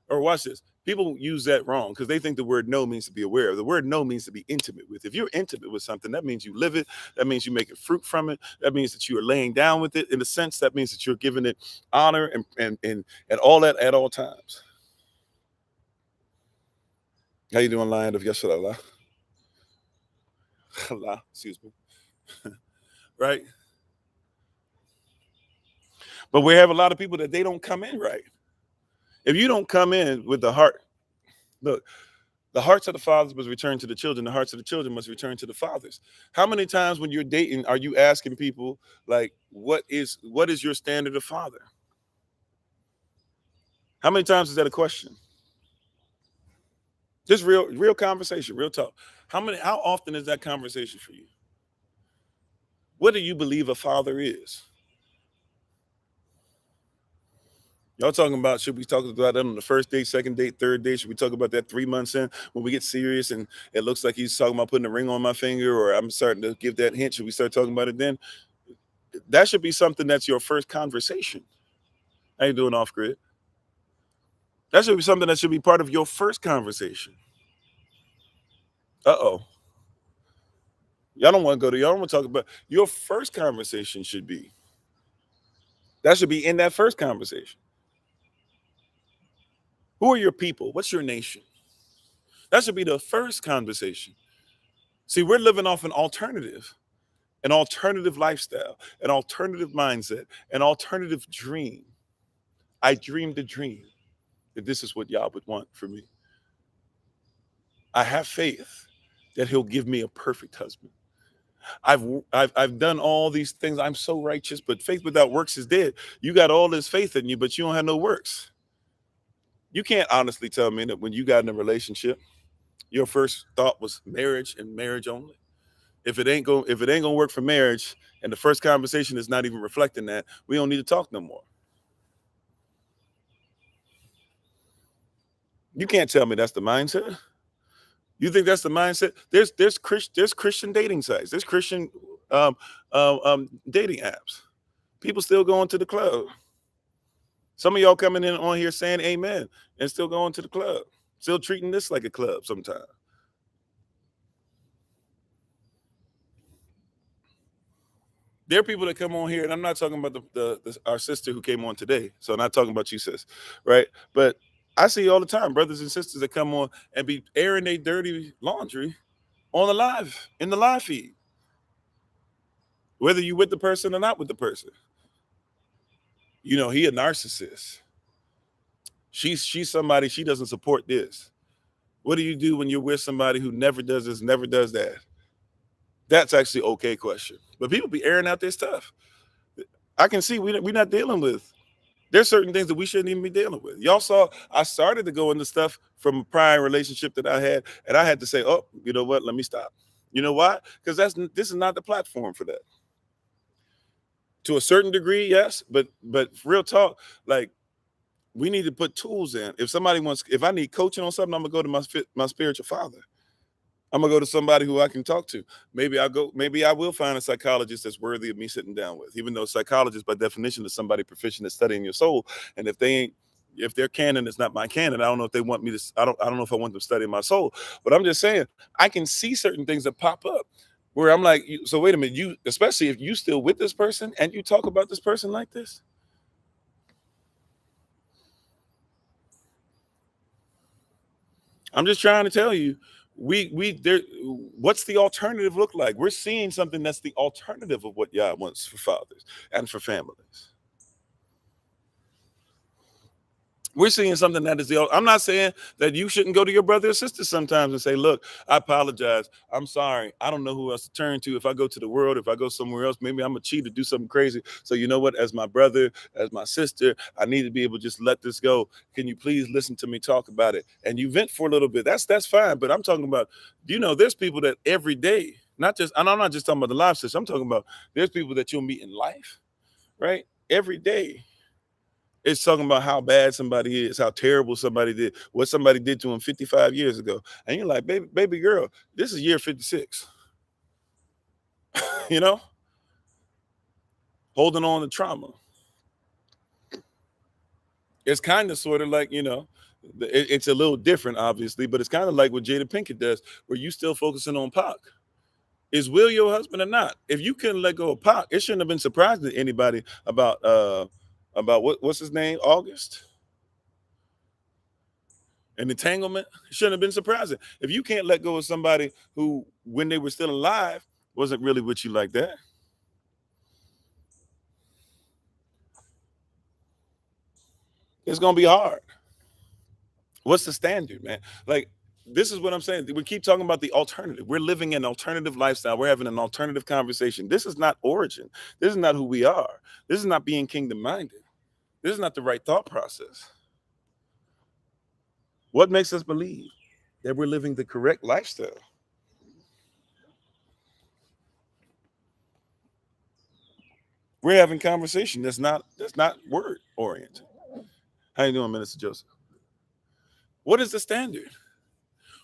or watch this, people use that wrong because they think the word no means to be aware of. The word no means to be intimate with. If you're intimate with something, that means you live it. That means you make fruit from it. That means that you are laying down with it. In a sense, that means that you're giving it honor and all that at all times. How you doing, Lion of Yeshala? Allah, excuse me. Right? But we have a lot of people that they don't come in right. If you don't come in with the heart, look, the hearts of the fathers must return to the children. The hearts of the children must return to the fathers. How many times when you're dating are you asking people, like, what is your standard of father? How many times is that a question? Just real conversation, real talk. How often is that conversation for you? What do you believe a father is? Y'all talking about, should we talk about that on the first date, second date, third date? Should we talk about that 3 months in when we get serious and it looks like he's talking about putting a ring on my finger, or I'm starting to give that hint? Should we start talking about it then? That should be something that's your first conversation. How you doing, off grid? That should be something that should be part of your first conversation. Uh-oh. Y'all don't want to talk about your first conversation should be. That should be in that first conversation. Who are your people? What's your nation? That should be the first conversation. See, we're living off an alternative lifestyle, an alternative mindset, an alternative dream. I dreamed a dream that this is what Yah would want for me. I have faith that he'll give me a perfect husband. I've done all these things. I'm so righteous, but faith without works is dead. You got all this faith in you, but you don't have no works. You can't honestly tell me that when you got in a relationship, your first thought was marriage and marriage only. If it ain't gonna work for marriage, and the first conversation is not even reflecting that, we don't need to talk no more. You can't tell me that's the mindset. You think that's the mindset? There's Christian dating sites. There's Christian dating apps. People still going to the club. Some of y'all coming in on here saying amen and still going to the club. Still treating this like a club sometimes. There are people that come on here, and I'm not talking about our sister who came on today. So I'm not talking about you, sis, right? But I see all the time brothers and sisters that come on and be airing their dirty laundry in the live feed, whether you with the person or not with the person. You know, he a narcissist. She's somebody, she doesn't support this. What do you do when you're with somebody who never does this, never does that? That's actually okay question. But people be airing out their stuff. I can see we're not dealing with. There's certain things that we shouldn't even be dealing with. Y'all saw I started to go into stuff from a prior relationship that I had, and I had to say, oh, you know what? Let me stop. You know why? Because this is not the platform for that. To a certain degree, yes, but real talk, like, we need to put tools in. If I need coaching on something, I'm gonna go to my spiritual father. I'm gonna go to somebody who I can talk to. Maybe I will find a psychologist that's worthy of me sitting down with, even though psychologist by definition is somebody proficient at studying your soul. And if their canon is not my canon, I don't know if they want me to, I don't know if I want them studying my soul. But I'm just saying, I can see certain things that pop up where I'm like, so wait a minute, especially if you still with this person and you talk about this person like this. I'm just trying to tell you, we there. What's the alternative look like? We're seeing something that's the alternative of what Yah wants for fathers and for families. We're seeing something that is I'm not saying that you shouldn't go to your brother or sister sometimes and say, look, I apologize. I'm sorry. I don't know who else to turn to. If I go to the world, if I go somewhere else, maybe I'm a cheat to do something crazy. So you know what? As my brother, as my sister, I need to be able to just let this go. Can you please listen to me talk about it? And you vent for a little bit. That's fine. But I'm talking about, there's people that every day, and I'm not just talking about the life system. I'm talking about there's people that you'll meet in life, right? Every day it's talking about how bad somebody is, how terrible somebody did, what somebody did to him 55 years ago. And you're like, baby girl, this is year 56, you know, holding on to trauma. It's kind of sort of like, it's a little different, obviously, but it's kind of like what Jada Pinkett does, where you still focusing on Pac. Is Will your husband or not? If you couldn't let go of Pac, it shouldn't have been surprising to anybody about what's his name, August. An entanglement shouldn't have been surprising. If you can't let go of somebody who, when they were still alive, wasn't really with you like that, it's gonna be hard. What's the standard, man? Like, this is what I'm saying. We keep talking about the alternative. We're living an alternative lifestyle. We're having an alternative conversation. This is not origin. This is not who we are. This is not being kingdom minded. This is not the right thought process. What makes us believe that we're living the correct lifestyle? We're having conversation that's not word oriented. How you doing, Minister Joseph? What is the standard?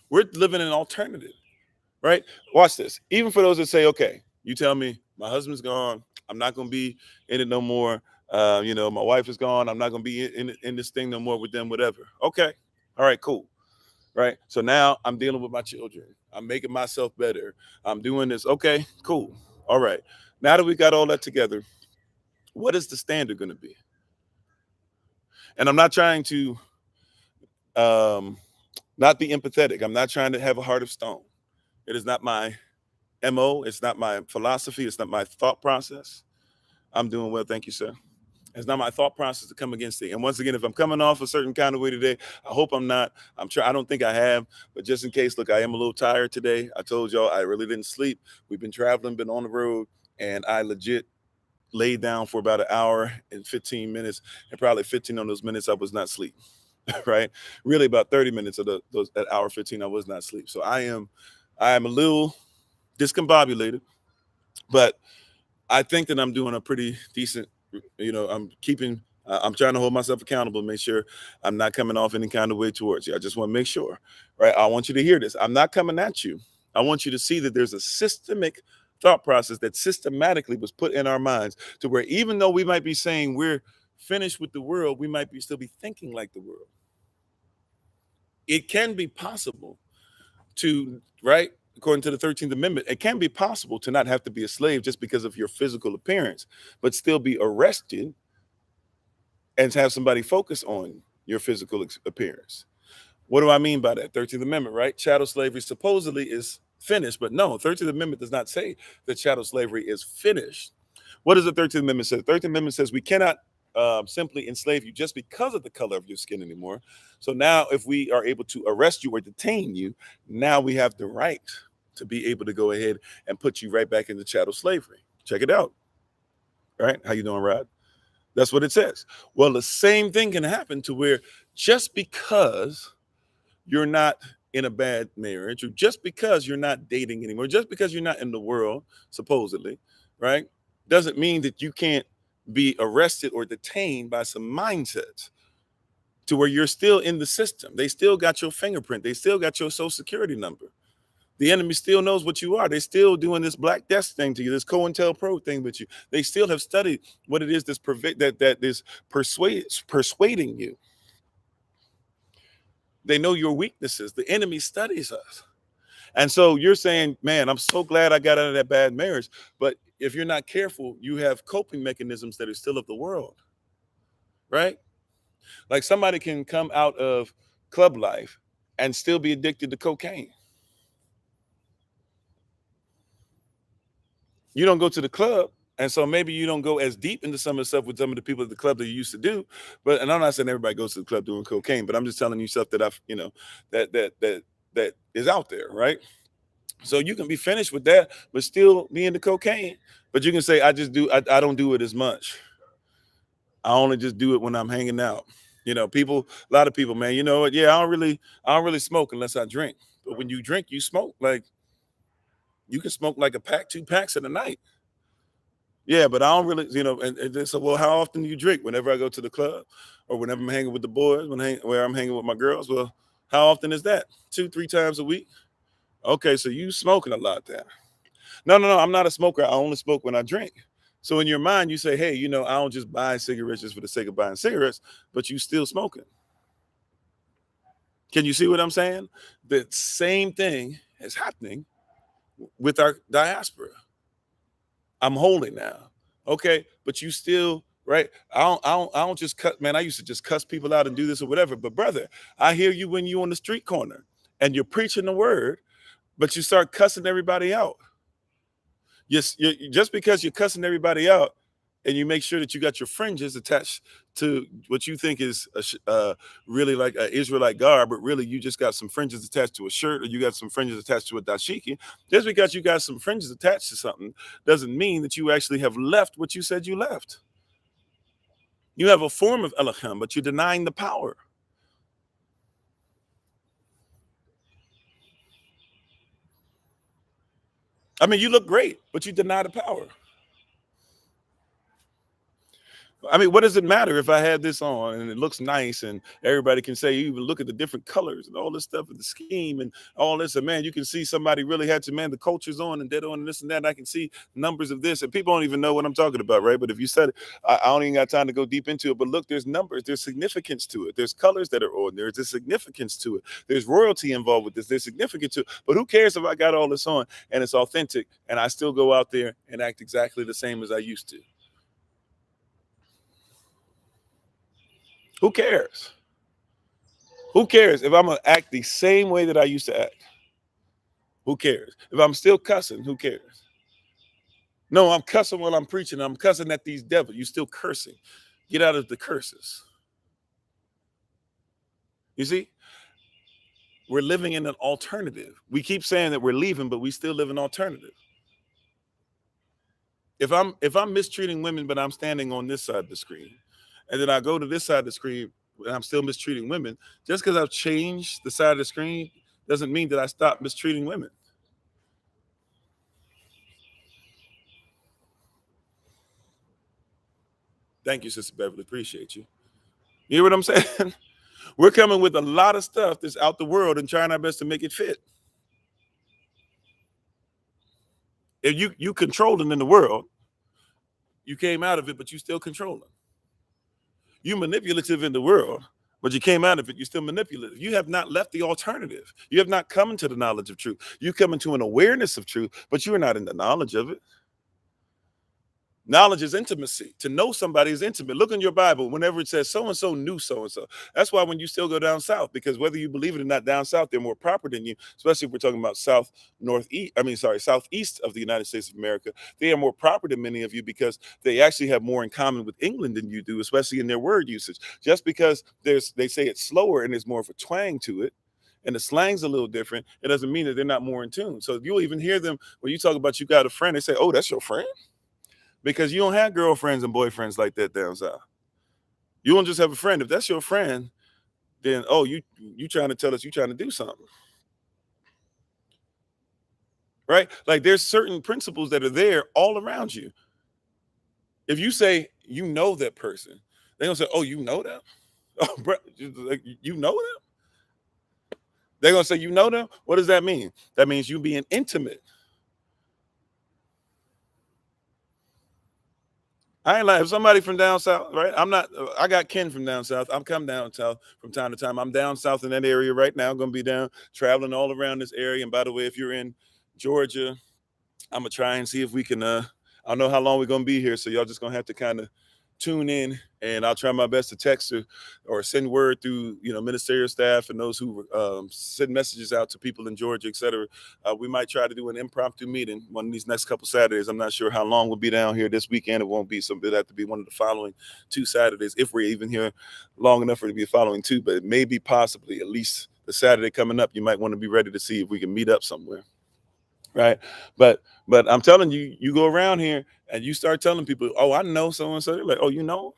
We're living an alternative, right? Watch this. Even for those that say, okay, you tell me my husband's gone, I'm not going to be in it no more. My wife is gone, I'm not going to be in this thing no more with them, whatever. Okay, all right, cool, right? So now I'm dealing with my children. I'm making myself better. I'm doing this. Okay, cool. All right. Now that we got all that together, what is the standard going to be? And I'm not trying to um, not be empathetic. I'm not trying to have a heart of stone. It is not my MO. It's not my philosophy. It's not my thought process. I'm doing well. Thank you, sir. It's not my thought process to come against it. And once again, if I'm coming off a certain kind of way today, I hope I'm not. I'm sure I don't think I have, but just in case, look, I am a little tired today. I told y'all I really didn't sleep. We've been traveling, been on the road, and I legit laid down for about an hour and 15 minutes, and probably 15 of those minutes I was not asleep. Right? Really, about 30 minutes of that hour 15 I was not asleep. So I am a little discombobulated, but I think that I'm doing a pretty decent. I'm trying to hold myself accountable, make sure I'm not coming off any kind of way towards you. I just want to make sure, right? I want you to hear this. I'm not coming at you. I want you to see that there's a systemic thought process that systematically was put in our minds to where even though we might be saying we're finished with the world, we might still be thinking like the world. It can be possible to, right? According to the 13th Amendment, it can be possible to not have to be a slave just because of your physical appearance, but still be arrested and have somebody focus on your physical appearance. What do I mean by that? 13th Amendment, right? Chattel slavery supposedly is finished, but no, 13th Amendment does not say that chattel slavery is finished. What does the 13th Amendment say? The 13th Amendment says we cannot simply enslave you just because of the color of your skin anymore. So now if we are able to arrest you or detain you, now we have the right to be able to go ahead and put you right back into chattel slavery. Check it out. All right. How you doing, Rod? That's what it says. Well, the same thing can happen to where just because you're not in a bad marriage, or just because you're not dating anymore, just because you're not in the world, supposedly, right, doesn't mean that you can't be arrested or detained by some mindsets to where you're still in the system. They still got your fingerprint. They still got your social security number. The enemy still knows what you are. They're still doing this Black Death thing to you, this COINTELPRO thing with you. They still have studied what it is that is persuading you. They know your weaknesses. The enemy studies us. And so you're saying, man, I'm so glad I got out of that bad marriage. But if you're not careful, you have coping mechanisms that are still of the world, right? Like somebody can come out of club life and still be addicted to cocaine. You don't go to the club, and so maybe you don't go as deep into some of the stuff with some of the people at the club that you used to do. But and I'm not saying everybody goes to the club doing cocaine, but I'm just telling you stuff that I've, that is out there, right? So you can be finished with that, but still be into cocaine. But you can say, I don't do it as much. I only just do it when I'm hanging out. People, a lot of people, man, you know what? Yeah, I don't really smoke unless I drink. But when you drink, you smoke. Like you can smoke like a pack, 2 packs in a night. Yeah, but I don't really, and they say, well, how often do you drink? Whenever I go to the club or whenever I'm hanging with the boys, where I'm hanging with my girls. Well, how often is that? 2, 3 times a week? Okay, so you smoking a lot then. No, no, no, I'm not a smoker. I only smoke when I drink. So in your mind, you say, hey, I don't just buy cigarettes just for the sake of buying cigarettes, but you still smoking. Can you see what I'm saying? The same thing is happening with our diaspora. I'm holding now. Okay, but you still, right? I don't just cut, man. I used to just cuss people out and do this or whatever. But brother, I hear you when you on the street corner and you're preaching the word, but you start cussing everybody out. Yes, just because you're cussing everybody out and you make sure that you got your fringes attached to what you think is really like an Israelite garb, but really you just got some fringes attached to a shirt or you got some fringes attached to a dashiki. Just because you got some fringes attached to something doesn't mean that you actually have left what you said you left. You have a form of Elohim, but you're denying the power. I mean, you look great, but you deny the power. I mean, what does it matter if I had this on and it looks nice and everybody can say, you even look at the different colors and all this stuff and the scheme and all this. And man, you can see somebody really had to, man, the culture's on and dead on and this and that. And I can see numbers of this and people don't even know what I'm talking about, right? But if you said it, I don't even got time to go deep into it. But look, there's numbers, there's significance to it. There's colors that are on. There's significance to it. There's royalty involved with this. There's significance to it. But who cares if I got all this on and it's authentic and I still go out there and act exactly the same as I used to? Who cares? Who cares if I'm gonna act the same way that I used to act? Who cares? If I'm still cussing, who cares? No, I'm cussing while I'm preaching. I'm cussing at these devils. You still cursing. Get out of the curses. You see, we're living in an alternative. We keep saying that we're leaving, but we still live an alternative. If I'm mistreating women, but I'm standing on this side of the screen, and then I go to this side of the screen and I'm still mistreating women, just because I've changed the side of the screen doesn't mean that I stop mistreating women. Thank you, Sister Beverly. Appreciate you. You hear what I'm saying? We're coming with a lot of stuff that's out the world and trying our best to make it fit. If you controlling in the world, you came out of it, but you still controlling. You manipulative in the world, but you came out of it, you're still manipulative. You have not left the alternative. You have not come into the knowledge of truth. You come into an awareness of truth, but you are not in the knowledge of it. Knowledge is intimacy. To know somebody is intimate. Look in your Bible, whenever it says so and so knew so and so. That's why when you still go down south, because whether you believe it or not, down south, they're more proper than you, especially if we're talking about southeast of the United States of America. They are more proper than many of you because they actually have more in common with England than you do, especially in their word usage. Just because they say it's slower and there's more of a twang to it, and the slang's a little different, it doesn't mean that they're not more in tune. So you'll even hear them when you talk about you got a friend, they say, oh, that's your friend? Because you don't have girlfriends and boyfriends like that down south. You don't just have a friend. If that's your friend, then you trying to tell us you trying to do something, right? Like there's certain principles that are there all around you. If you say you know that person, they gonna say, "Oh, you know them? Oh, bro, like, you know them?" They're going to say, you know them? What does that mean? That means you being intimate. I ain't like, if somebody from down south, right? I'm not, I got kin from down south. I'm come down south from time to time. I'm down south in that area right now. I'm going to be down traveling all around this area. And by the way, if you're in Georgia, I'm gonna try and see if we can. I don't know how long we're gonna be here, so y'all just gonna have to kind of tune in, and I'll try my best to text or send word through, ministerial staff and those who send messages out to people in Georgia, etc. We might try to do an impromptu meeting one of these next couple Saturdays. I'm not sure how long we'll be down here this weekend. It won't be something. It'll have to be one of the following 2 Saturdays if we're even here long enough for it to be the following 2. But it may be possibly at least the Saturday coming up. You might want to be ready to see if we can meet up somewhere. Right. But I'm telling you, you go around here and you start telling people, oh, I know so and so. They're like, oh, you know.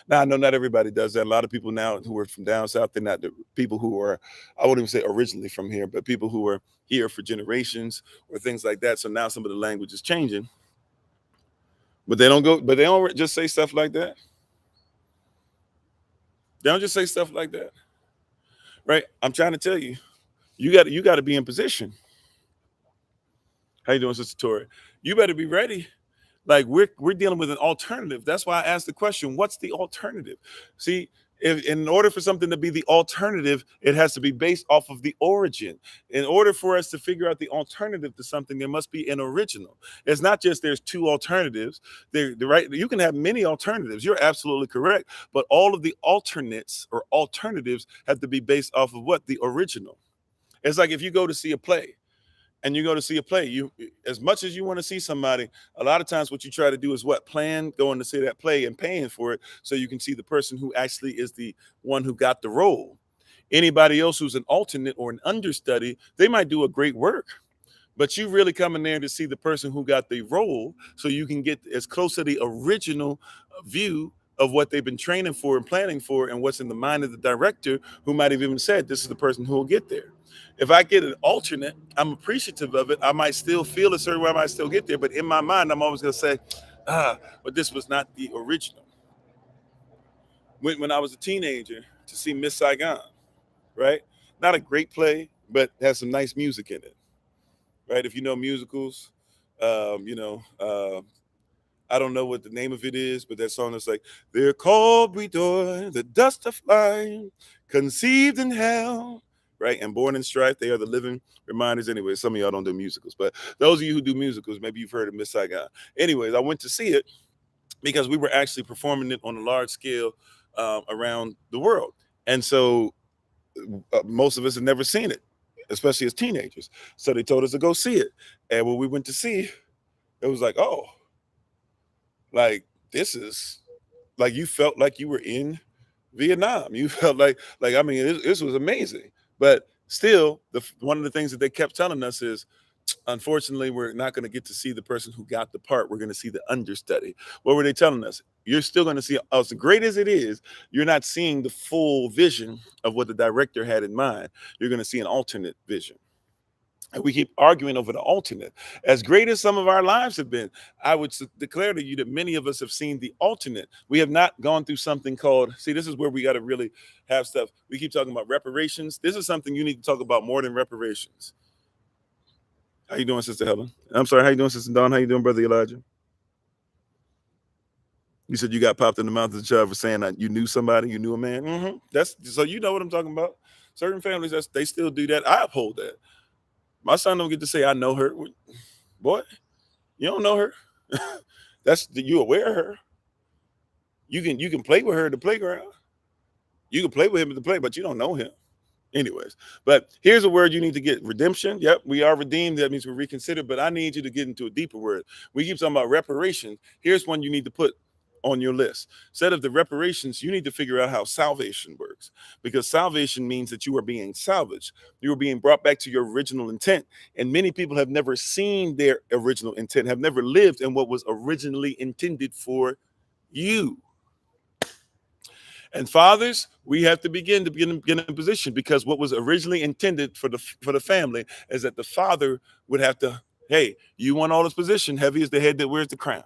Now I know not everybody does that. A lot of people now who are from down south, they're not the people who are, I wouldn't even say originally from here, but people who are here for generations or things like that. So now some of the language is changing. But they don't just say stuff like that. They don't just say stuff like that. Right. I'm trying to tell you, you got to be in position. How you doing, Sister Tori? You better be ready. Like we're dealing with an alternative. That's why I asked the question, what's the alternative? See, if in order for something to be the alternative, it has to be based off of the origin. In order for us to figure out the alternative to something, there must be an original. It's not just there's two alternatives. Right. You can have many alternatives. You're absolutely correct. But all of the alternates or alternatives have to be based off of what? The original. It's like if you go to see a play. And you go to see a play, you as much as you want to see somebody, a lot of times what you try to do is what? Plan going to see that play and paying for it so you can see the person who actually is the one who got the role. Anybody else who's an alternate or an understudy, they might do a great work, but you really come in there to see the person who got the role so you can get as close to the original view of what they've been training for and planning for and what's in the mind of the director who might have even said this is the person who will get there. If I get an alternate, I'm appreciative of it. I might still feel a certain way. I might still get there. But in my mind, I'm always going to say, but this was not the original. When I was a teenager to see Miss Saigon, right? Not a great play, but has some nice music in it, right? If you know musicals, um, you know, uh, I don't know what the name of it is, but that song is like, they're called Bredor, the dust of flying, conceived in hell, right? And born in strife, they are the living reminders. Anyway, some of y'all don't do musicals, but those of you who do musicals, maybe you've heard of Miss Saigon. Anyways, I went to see it because we were actually performing it on a large scale around the world. And so most of us had never seen it, especially as teenagers. So they told us to go see it. And when we went to see, it was like, oh, like this is like you felt like you were in Vietnam. You felt like I mean, this was amazing. But still, one of the things that they kept telling us is, unfortunately, we're not going to get to see the person who got the part. We're going to see the understudy. What were they telling us? You're still going to see, as great as it is, you're not seeing the full vision of what the director had in mind. You're going to see an alternate vision. And we keep arguing over the alternate. As great as some of our lives have been, I would declare to you that many of us have seen the alternate. We have not gone through something called, see, this is where we got to really have stuff. We keep talking about reparations. This is something you need to talk about more than reparations. How you doing, Sister Helen? I'm sorry, how you doing, Sister Dawn? How you doing, Brother Elijah? You said you got popped in the mouth as a child for saying that you knew somebody, you knew a man. That's so you know what I'm talking about. Certain families, they still do that. I uphold that. My son don't get to say I know her. Boy, you don't know her. That's you aware of her. You can play with her at the playground. You can play with him at the play, but you don't know him. Anyways, but here's a word you need to get: redemption. Yep, we are redeemed. That means we're reconsidered. But I need you to get into a deeper word. We keep talking about reparations. Here's one you need to put on your list. Instead of the reparations, you need to figure out how salvation works, because salvation means that you are being salvaged. You are being brought back to your original intent. And many people have never seen their original intent, have never lived in what was originally intended for you. And fathers, we have to begin get in position, because what was originally intended for the family is that the father would have to, hey, you want all this position, heavy is the head that wears the crown.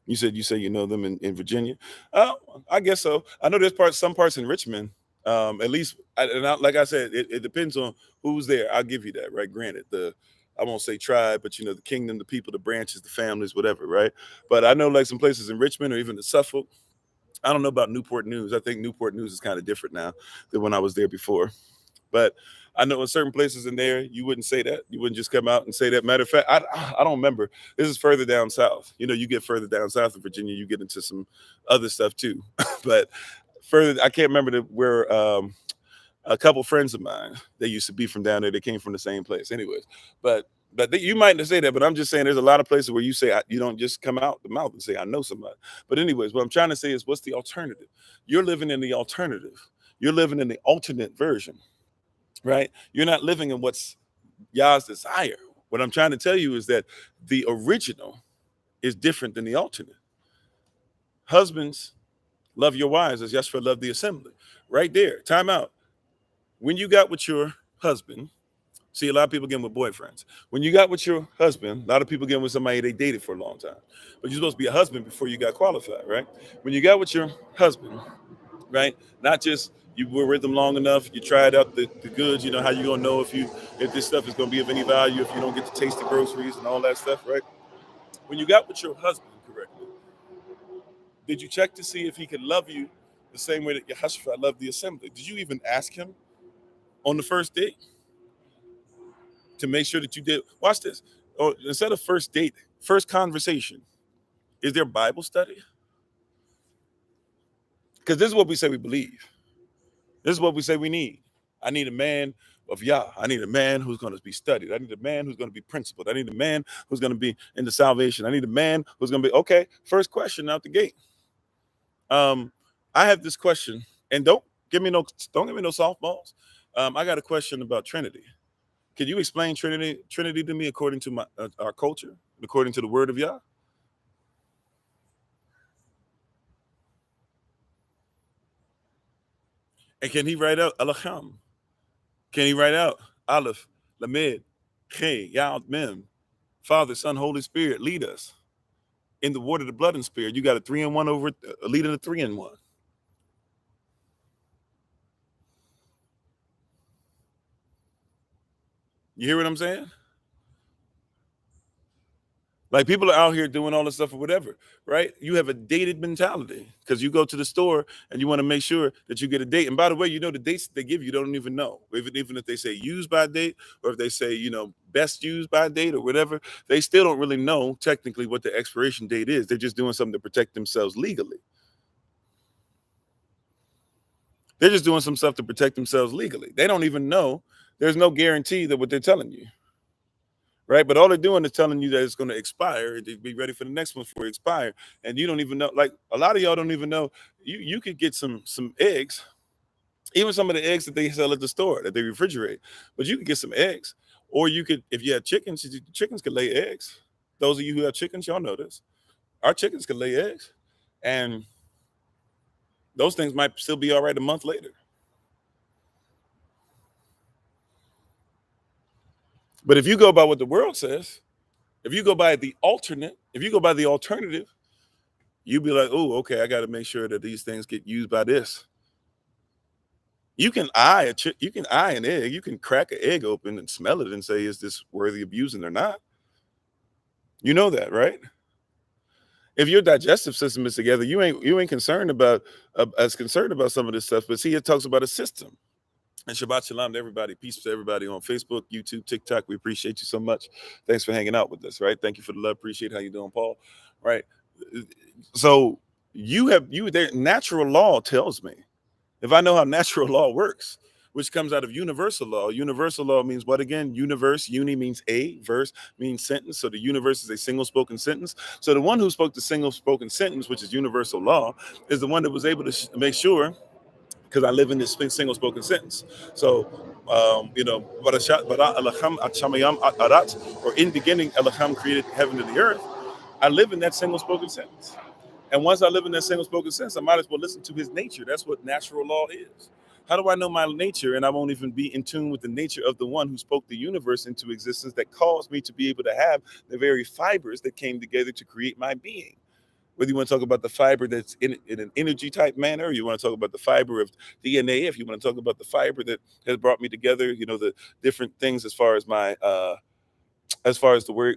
You say you know them in Virginia. Uh, I guess so. I know there's some parts in Richmond. At least, like I said, it depends on who's there. I'll give you that, right? Granted, I won't say tribe, but the kingdom, the people, the branches, the families, whatever, right? But I know like some places in Richmond or even the Suffolk. I don't know about Newport News. I think Newport News is kind of different now than when I was there before. But I know in certain places in there, you wouldn't say that. You wouldn't just come out and say that. Matter of fact, I don't remember. This is further down south. You get further down south of Virginia, you get into some other stuff too. But further, I can't remember where a couple friends of mine, they used to be from down there. They came from the same place, anyways. But you might not say that. But I'm just saying, there's a lot of places where you say you don't just come out the mouth and say I know somebody. But anyways, what I'm trying to say is, what's the alternative? You're living in the alternative. You're living in the alternate version, right? You're not living in what's Yah's desire. What I'm trying to tell you is that the original is different than the alternate. Husbands, love your wives as Yeshua loved the assembly. Right there, time out. When you got with your husband, see, a lot of people get with boyfriends. When you got with your husband, a lot of people get with somebody they dated for a long time. But you're supposed to be a husband before you got qualified, right? When you got with your husband, right? Not just you were with them long enough, you tried out the goods, how you gonna know if this stuff is gonna be of any value if you don't get to taste the groceries and all that stuff, right? When you got with your husband correctly, did you check to see if he could love you the same way that Yahshua loved the assembly? Did you even ask him on the first date to make sure that you did? Watch this. Or instead of first date, first conversation, is there Bible study? Because this is what we say we believe. This is what we say we need. I need a man of Yah. I need a man who's going to be studied. I need a man who's going to be principled. I need a man who's going to be into salvation. I need a man who's going to be okay. First question out the gate. I have this question, and don't give me no softballs. I got a question about Trinity. Can you explain Trinity to me according to our culture, according to the Word of Yah? And can he write out Alacham? Can he write out Aleph, Lamed, Che, Yad, Mem, Father, Son, Holy Spirit, lead us in the water, the blood, and spirit? You got a 3-in-1 over a leader, a 3-in-1. You hear what I'm saying? Like, people are out here doing all this stuff or whatever, right? You have a dated mentality because you go to the store and you want to make sure that you get a date. And by the way, the dates they give you don't even know. Even if they say use by date, or if they say, best used by date or whatever, they still don't really know technically what the expiration date is. They're just doing something to protect themselves legally. They're just doing some stuff to protect themselves legally. They don't even know. There's no guarantee that what they're telling you. Right, but all they're doing is telling you that it's going to expire. To be ready for the next one before it expire, and you don't even know. Like, a lot of y'all don't even know. You could get some eggs, even some of the eggs that they sell at the store that they refrigerate. But you could get some eggs, or you could, if you have chickens, chickens could lay eggs. Those of you who have chickens, y'all know this. Our chickens can lay eggs, and those things might still be all right a month later. But if you go by what the world says, if you go by the alternate, if you go by the alternative, you'd be like, oh, okay, I got to make sure that these things get used by this. You can you can eye an egg. You can crack an egg open and smell it and say, is this worthy of using or not? You know that, right? If your digestive system is together, you ain't concerned about as concerned about some of this stuff. But see, it talks about a system. And Shabbat Shalom to everybody. Peace to everybody on Facebook, YouTube, TikTok. We appreciate you so much. Thanks for hanging out with us, right? Thank you for the love. Appreciate how you doing, Paul. Right. So their natural law tells me, if I know how natural law works, which comes out of universal law. Universal law means what again? Universe, uni means a, verse means sentence. So the universe is a single spoken sentence. So the one who spoke the single spoken sentence, which is universal law, is the one that was able to make sure, because I live in this single spoken sentence. So, or in beginning, Elohim created heaven and the earth. I live in that single spoken sentence. And once I live in that single spoken sentence, I might as well listen to his nature. That's what natural law is. How do I know my nature and I won't even be in tune with the nature of the one who spoke the universe into existence that caused me to be able to have the very fibers that came together to create my being? Whether you want to talk about the fiber that's in an energy type manner, or you want to talk about the fiber of DNA, if you want to talk about the fiber that has brought me together, the different things as far as the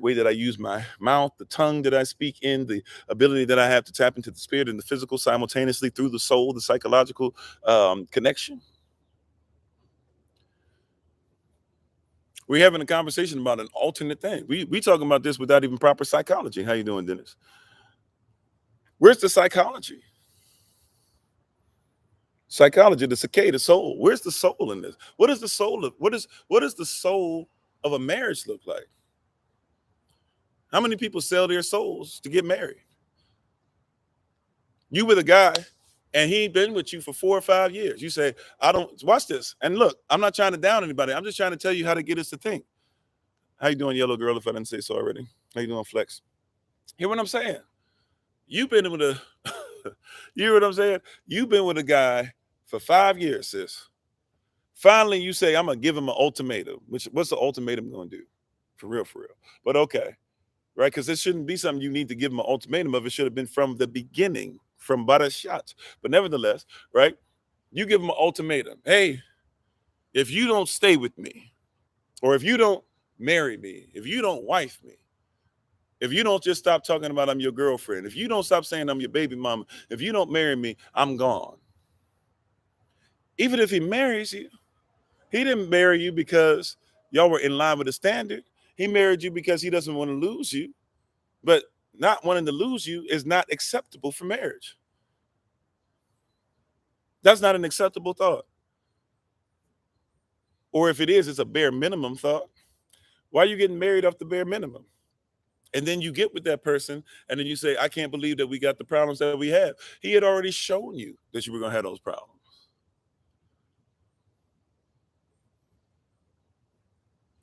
way that I use my mouth, the tongue that I speak in, the ability that I have to tap into the spirit and the physical simultaneously through the soul, the psychological connection. We're having a conversation about an alternate thing. We talking about this without even proper psychology. How you doing, Dennis? Where's the psychology? Psychology, the cicada soul. Where's the soul in this? What is the soul of what is the soul of a marriage look like? How many people sell their souls to get married? You with a guy and he ain't been with you for 4 or 5 years. You say, I don't watch this. And look, I'm not trying to down anybody. I'm just trying to tell you how to get us to think. How you doing, yellow girl, if I didn't say so already? How you doing, Flex? Hear what I'm saying? You've been with a you hear what I'm saying? You've been with a guy for 5 years, sis. Finally, you say, I'm gonna give him an ultimatum. What's the ultimatum gonna do? For real, for real. But okay, right? Because it shouldn't be something you need to give him an ultimatum of. It should have been from the beginning, from butter shots. But nevertheless, right? You give him an ultimatum. Hey, if you don't stay with me, or if you don't marry me, if you don't wife me, if you don't just stop talking about I'm your girlfriend, if you don't stop saying I'm your baby mama, if you don't marry me, I'm gone. Even if he marries you, he didn't marry you because y'all were in line with the standard. He married you because he doesn't want to lose you. But not wanting to lose you is not acceptable for marriage. That's not an acceptable thought. Or if it is, it's a bare minimum thought. Why are you getting married off the bare minimum? And then you get with that person and then you say, I can't believe that we got the problems that we have. He had already shown you that you were going to have those problems.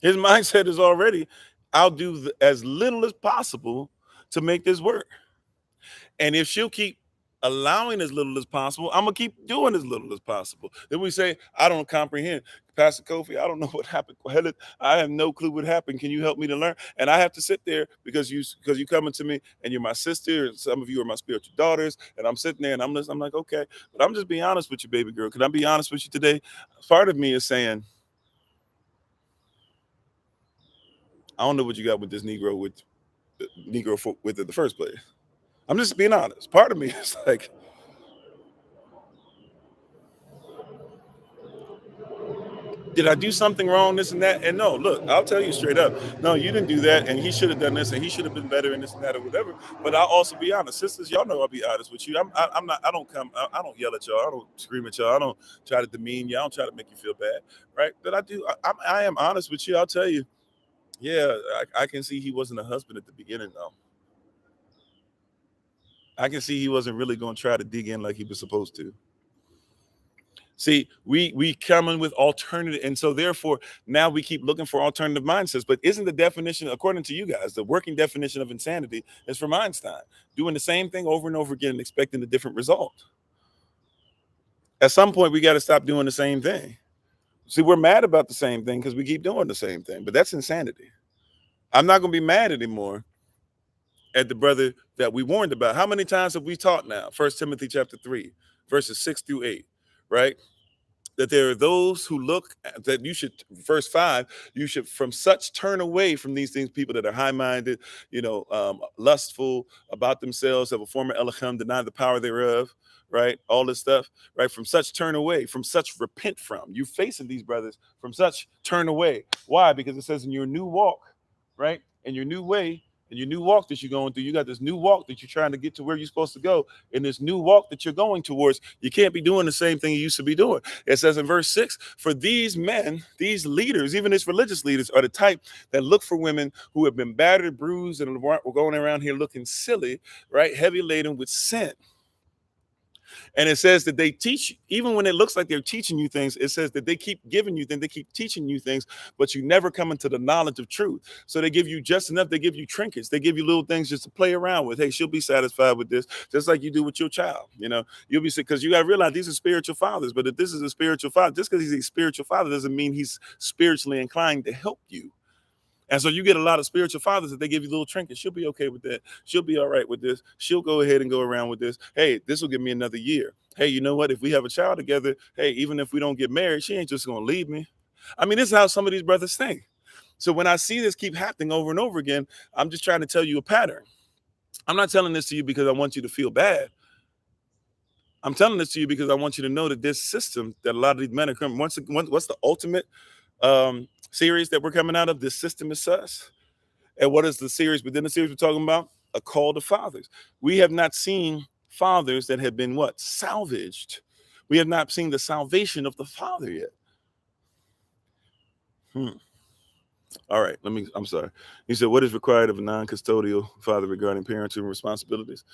His mindset is already, I'll do as little as possible to make this work. And if she'll keep allowing as little as possible, I'm gonna keep doing as little as possible. Then we say, I don't comprehend. Pastor Kofi, I don't know what happened. I have no clue what happened. Can you help me to learn? And I have to sit there because you coming to me and you're my sister, and some of you are my spiritual daughters, and I'm sitting there and I'm listening. I'm like, okay, but I'm just being honest with you, baby girl. Can I be honest with you today? Part of me is saying, I don't know what you got with this Negro with with it in the first place. I'm just being honest. Part of me is like, did I do something wrong, this and that? And no, look, I'll tell you straight up. No, you didn't do that, and he should have done this, and he should have been better in this and that or whatever. But I'll also be honest, sisters. Y'all know I'll be honest with you. I'm not. I don't come. I don't yell at y'all. I don't scream at y'all. I don't try to demean you. I don't try to make you feel bad, right? But I do. I am honest with you. I'll tell you. Yeah, I can see he wasn't a husband at the beginning, though. I can see he wasn't really going to try to dig in like he was supposed to. See, we come in with alternative, and so therefore now we keep looking for alternative mindsets. But isn't the definition, according to you guys, the working definition of insanity is from Einstein, doing the same thing over and over again and expecting a different result? At some point, we got to stop doing the same thing. See, we're mad about the same thing because we keep doing the same thing, but that's insanity. I'm not going to be mad anymore at the brother that we warned about. How many times have we taught now? 1 Timothy chapter 3, verses 6 through 8, right? That there are those who look that you should, verse 5, you should from such turn away from these things, people that are high-minded, lustful about themselves, have a former elohim, deny the power thereof, right? All this stuff, right? From such turn away, from such repent from. You facing these brothers, from such turn away. Why? Because it says in your new walk, right? In your new way, in your new walk that you're going through, you got this new walk that you're trying to get to where you're supposed to go. In this new walk that you're going towards, you can't be doing the same thing you used to be doing. It says in verse 6, for these men, these leaders, even these religious leaders, are the type that look for women who have been battered, bruised, and we're going around here looking silly, right? Heavy laden with sin. And it says that they teach, even when it looks like they're teaching you things, it says that they keep giving you things, they keep teaching you things, but you never come into the knowledge of truth. So they give you just enough, they give you trinkets, they give you little things just to play around with. Hey, she'll be satisfied with this, just like you do with your child. You'll be sick because you got to realize these are spiritual fathers. But if this is a spiritual father, just because he's a spiritual father doesn't mean he's spiritually inclined to help you. And so you get a lot of spiritual fathers that they give you little trinkets. She'll be okay with that. She'll be all right with this. She'll go ahead and go around with this. Hey, this will give me another year. Hey, you know what? If we have a child together, hey, even if we don't get married, she ain't just going to leave me. I mean, this is how some of these brothers think. So when I see this keep happening over and over again, I'm just trying to tell you a pattern. I'm not telling this to you because I want you to feel bad. I'm telling this to you because I want you to know that this system that a lot of these men are coming. What's the ultimate series that we're coming out of? This system is sus. And what is the series within the series we're talking about? A call to fathers. We have not seen fathers that have been what? Salvaged. We have not seen the salvation of the father yet. All right, I'm sorry. He said, what is required of a non-custodial father regarding parenting responsibilities?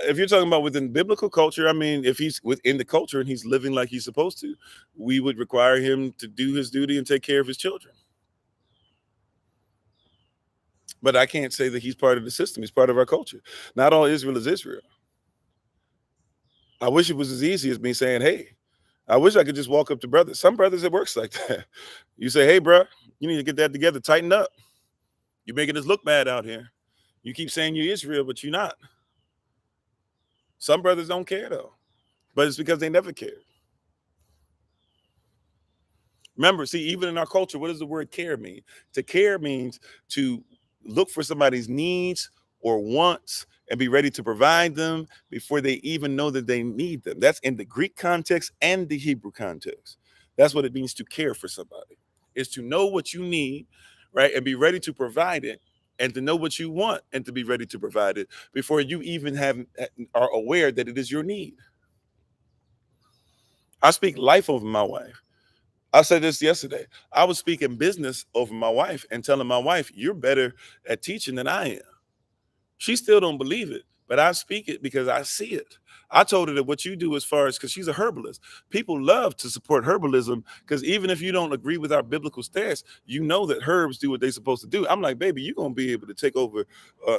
If you're talking about within biblical culture, I mean, if he's within the culture and he's living like he's supposed to, we would require him to do his duty and take care of his children. But I can't say that he's part of the system. He's part of our culture. Not all Israel is Israel. I wish it was as easy as me saying, hey, I wish I could just walk up to brothers. Some brothers, it works like that. You say, hey, bro, you need to get that together. Tighten up. You're making us look bad out here. You keep saying you're Israel, but you're not. Some brothers don't care, though. But it's because they never cared. Remember, see, even in our culture, what does the word care mean? To care means to look for somebody's needs or wants and be ready to provide them before they even know that they need them. That's in the Greek context and the Hebrew context. That's what it means to care for somebody, is to know what you need, right? And be ready to provide it, and to know what you want and to be ready to provide it before you even are aware that it is your need. I speak life over my wife. I said this yesterday. I was speaking business over my wife and telling my wife, you're better at teaching than I am. She still don't believe it, but I speak it because I see it. I told her that what you do as far as, because she's a herbalist, people love to support herbalism because even if you don't agree with our biblical stance, you know that herbs do what they're supposed to do. I'm like, baby, you're going to be able to take over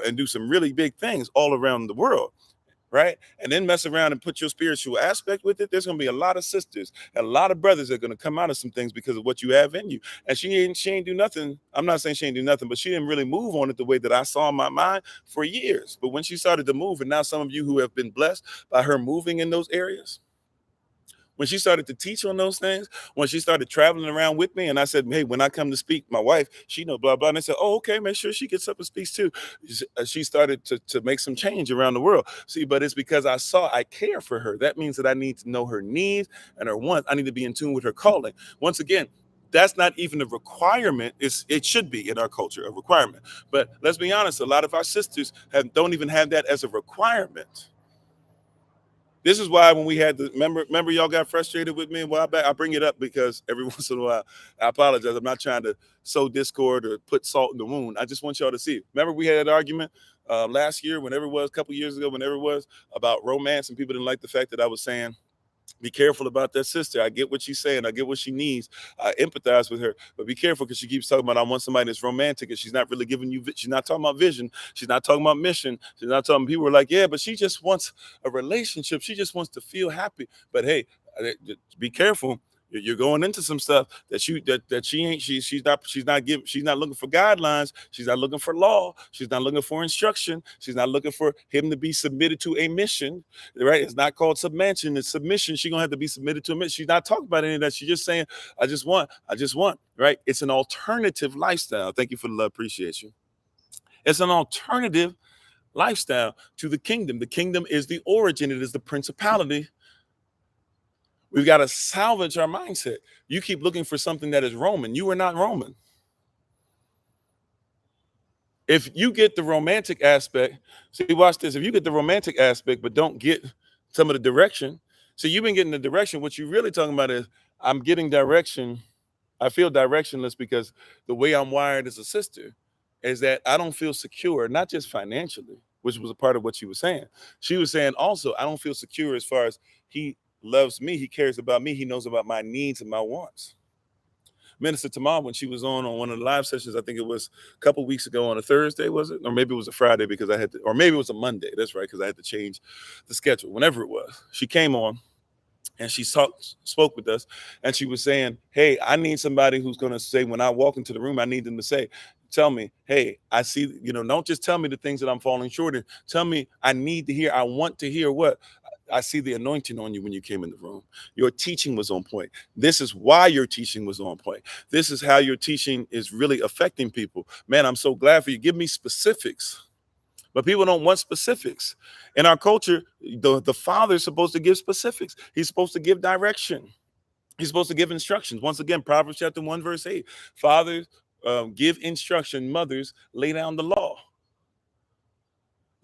and do some really big things all around the world. Right? And then mess around and put your spiritual aspect with it. There's gonna be a lot of sisters and a lot of brothers that are gonna come out of some things because of what you have in you. And she ain't do nothing. I'm not saying she ain't do nothing, but she didn't really move on it the way that I saw in my mind for years. But when she started to move, and now some of you who have been blessed by her moving in those areas, when she started to teach on those things, when she started traveling around with me, and I said, hey, when I come to speak, my wife, she know blah, blah. And I said, oh, okay, make sure she gets up and speaks too. She started to make some change around the world. See, but it's because I care for her. That means that I need to know her needs and her wants. I need to be in tune with her calling. Once again, that's not even a requirement. It should be in our culture, a requirement. But let's be honest, a lot of our sisters don't even have that as a requirement. This is why when we had the remember y'all got frustrated with me a while back. I bring it up because every once in a while, I apologize. I'm not trying to sow discord or put salt in the wound. I just want y'all to see. Remember we had that argument last year, whenever it was, a couple years ago, whenever it was, about romance, and people didn't like the fact that I was saying, be careful about that sister. I get what she's saying. I get what she needs. I empathize with her, but be careful because she keeps talking about I want somebody that's romantic, and she's not really giving you. She's not talking about vision. She's not talking about mission. She's not talking. People are like, yeah, but she just wants a relationship. She just wants to feel happy. But hey, be careful. You're going into some stuff that she ain't. She's not looking for guidelines. She's not looking for law. She's not looking for instruction. She's not looking for him to be submitted to a mission. Right? It's not called submission. It's submission. She's gonna have to be submitted to a mission. She's not talking about any of that. She's just saying, I just want. Right? It's an alternative lifestyle. Thank you for the love. Appreciate you. It's an alternative lifestyle to the kingdom. The kingdom is the origin. It is the principality. We've got to salvage our mindset. You keep looking for something that is Roman. You are not Roman. If you get the romantic aspect, see, watch this. If you get the romantic aspect, but don't get some of the direction, so you've been getting the direction. What you're really talking about is, I'm getting direction. I feel directionless because the way I'm wired as a sister is that I don't feel secure, not just financially, which was a part of what she was saying. She was saying also, I don't feel secure as far as he loves me, he cares about me, he knows about my needs and my wants. Minister Tamar, when she was on one of the live sessions, I think it was a couple weeks ago on a Thursday, was it? Or maybe it was a Friday because or maybe it was a Monday. That's right, because I had to change the schedule. Whenever it was, she came on and she spoke with us, and she was saying, hey, I need somebody who's going to say, when I walk into the room, I need them to say, tell me, hey, I see, don't just tell me the things that I'm falling short in. Tell me, I need to hear, I want to hear what? I see the anointing on you when you came in the room. Your teaching was on point. This is why your teaching was on point. This is how your teaching is really affecting people. Man, I'm so glad for you. Give me specifics. But people don't want specifics. In our culture, the father is supposed to give specifics. He's supposed to give direction. He's supposed to give instructions. Once again, Proverbs chapter 1, verse 8. Fathers, give instruction. Mothers, lay down the law.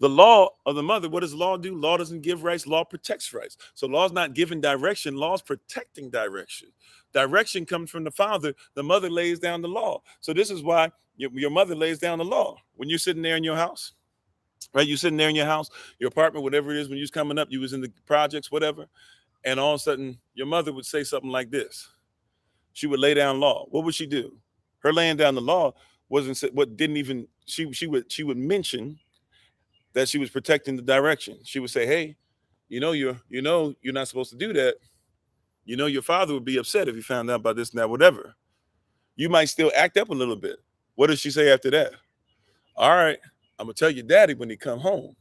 The law of the mother, what does law do? Law doesn't give rights. Law protects rights. So law is not giving direction. Law is protecting direction. Direction comes from the father. The mother lays down the law. So this is why your mother lays down the law. When you're sitting there in your house, right? You sitting there in your house, your apartment, whatever it is, when you was coming up, you was in the projects, whatever. And all of a sudden, your mother would say something like this. She would lay down law. What would she do? Her laying down the law wasn't what didn't even, she would mention that she was protecting the direction. She would say, hey, you're not supposed to do that. Your father would be upset if he found out about this and that, whatever. You might still act up a little bit. What does she say after that? All right, I'm gonna tell your daddy when he come home.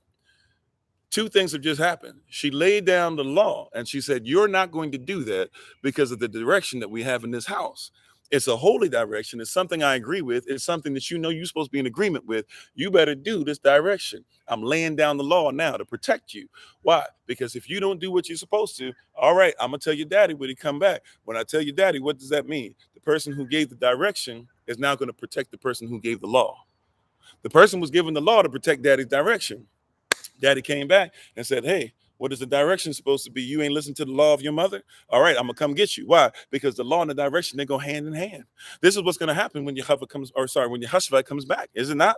Two things have just happened. She laid down the law and she said, you're not going to do that because of the direction that we have in this house. It's a holy direction. It's something I agree with. It's something that you're supposed to be in agreement with. You better do this direction. I'm laying down the law now to protect you. Why? Because if you don't do what you're supposed to, all right, I'm going to tell your daddy when he come back. When I tell your daddy, what does that mean? The person who gave the direction is now going to protect the person who gave the law. The person was given the law to protect daddy's direction. Daddy came back and said, hey, what is the direction supposed to be? You ain't listened to the law of your mother? All right, I'm going to come get you. Why? Because the law and the direction, they go hand in hand. This is what's going to happen when when Yehoshua comes back, is it not?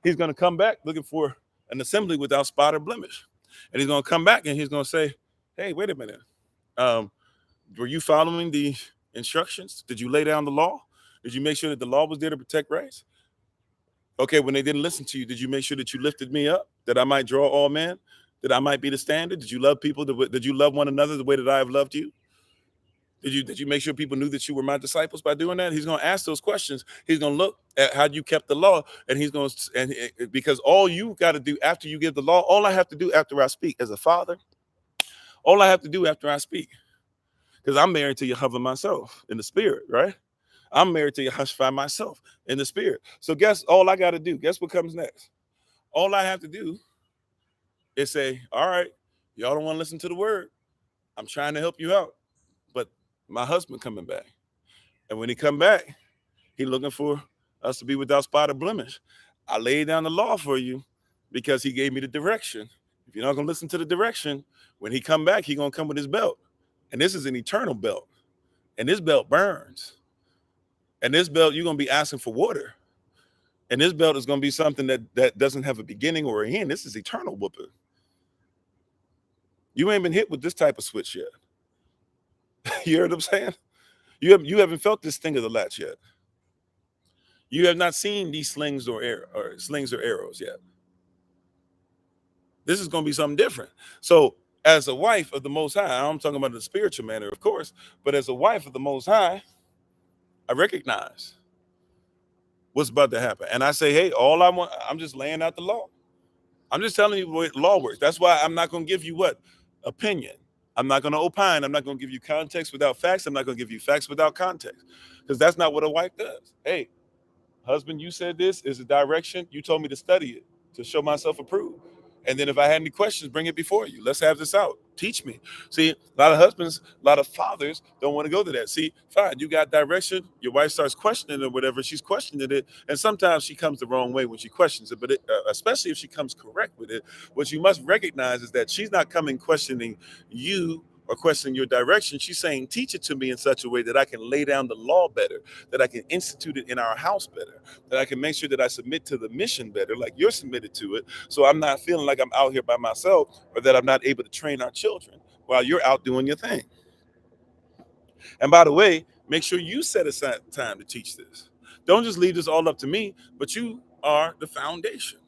He's going to come back looking for an assembly without spot or blemish. And he's going to come back and he's going to say, hey, wait a minute. Were you following the instructions? Did you lay down the law? Did you make sure that the law was there to protect rights? Okay, when they didn't listen to you, did you make sure that you lifted me up, that I might draw all men, that I might be the standard? Did you love people? Did you love one another the way that I have loved you? Did you make sure people knew that you were my disciples by doing that? He's going to ask those questions. He's going to look at how you kept the law, and he's going to, and because all you got to do after you give the law, all I have to do after I speak as a father, all I have to do after I speak, because I'm married to Yehovah myself in the spirit, right? I'm married to Yehoshua myself in the spirit. So guess all I got to do? Guess what comes next? All I have to do is say, all right, y'all don't want to listen to the word. I'm trying to help you out. But my husband coming back. And when he come back, he looking for us to be without spot or blemish. I laid down the law for you because he gave me the direction. If you're not going to listen to the direction, when he come back, he going to come with his belt. And this is an eternal belt. And this belt burns. And this belt, you're going to be asking for water. And this belt is going to be something that doesn't have a beginning or an end. This is eternal whooping. You ain't been hit with this type of switch yet. You heard what I'm saying? You haven't felt this sting of the latch yet. You have not seen these slings or arrows yet. This is going to be something different. So as a wife of the Most High, I'm talking about the spiritual manner, of course, but as a wife of the Most High, I recognize what's about to happen. And I say, hey, I'm just laying out the law. I'm just telling you the way law works. That's why I'm not going to give you what? Opinion. I'm not going to opine. I'm not going to give you context without facts. I'm not going to give you facts without context, because that's not what a wife does. Hey, husband, you said this is a direction. You told me to study it, to show myself approved. And then if I had any questions, bring it before you. Let's have this out. Teach me. See, a lot of husbands, a lot of fathers don't want to go to that. See, fine, you got direction. Your wife starts questioning it or whatever. She's questioning it. And sometimes she comes the wrong way when she questions it, but especially if she comes correct with it, what you must recognize is that she's not coming questioning you or questioning your direction. She's saying, teach it to me in such a way that I can lay down the law better, that I can institute it in our house better, that I can make sure that I submit to the mission better, like you're submitted to it. So I'm not feeling like I'm out here by myself, or that I'm not able to train our children while you're out doing your thing. And by the way, make sure you set aside time to teach this. Don't just leave this all up to me, but you are the foundation.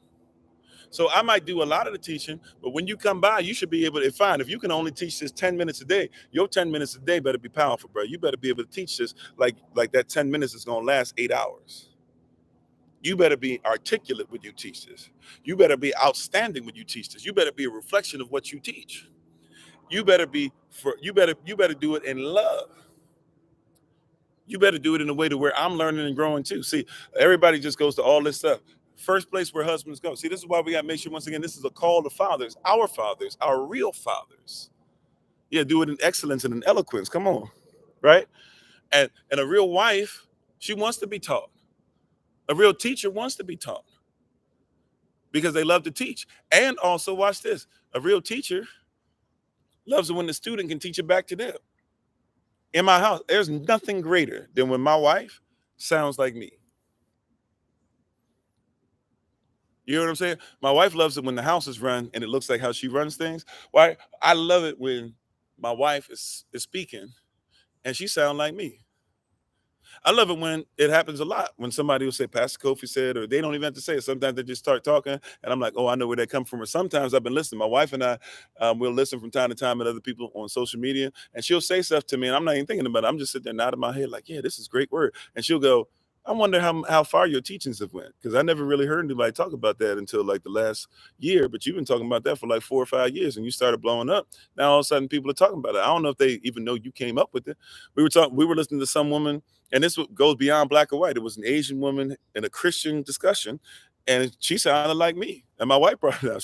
So I might do a lot of the teaching, but when you come by, you should be able to find, if you can only teach this 10 minutes a day, your 10 minutes a day better be powerful, bro. You better be able to teach this like that 10 minutes is going to last 8 hours. You better be articulate when you teach this. You better be outstanding when you teach this. You better be a reflection of what you teach. You better do it in love. You better do it in a way to where I'm learning and growing too. See, everybody just goes to all this stuff. First place where husbands go. See, this is why we got to make sure, once again, this is a call to fathers, our real fathers. Yeah, do it in excellence and in eloquence. Come on, right? And a real wife, she wants to be taught. A real teacher wants to be taught because they love to teach. And also, watch this: a real teacher loves it when the student can teach it back to them. In my house, there's nothing greater than when my wife sounds like me. You know what I'm saying? My wife loves it when the house is run and it looks like how she runs things. Why? I love it when my wife is speaking and she sound like me. I love it when it happens a lot. When somebody will say, Pastor Kofi said, or they don't even have to say it. Sometimes they just start talking, and I'm like, oh, I know where they come from. Or sometimes I've been listening. My wife and I will listen from time to time at other people on social media, and she'll say stuff to me, and I'm not even thinking about it. I'm just sitting there nodding my head like, yeah, this is great word. And she'll go, I wonder how far your teachings have went, because I never really heard anybody talk about that until like the last year. But you've been talking about that for like 4 or 5 years, and you started blowing up. Now all of a sudden people are talking about it. I don't know if they even know you came up with it. We were listening to some woman, and this goes beyond black or white. It was an Asian woman in a Christian discussion, and she sounded like me. And my wife brought it out.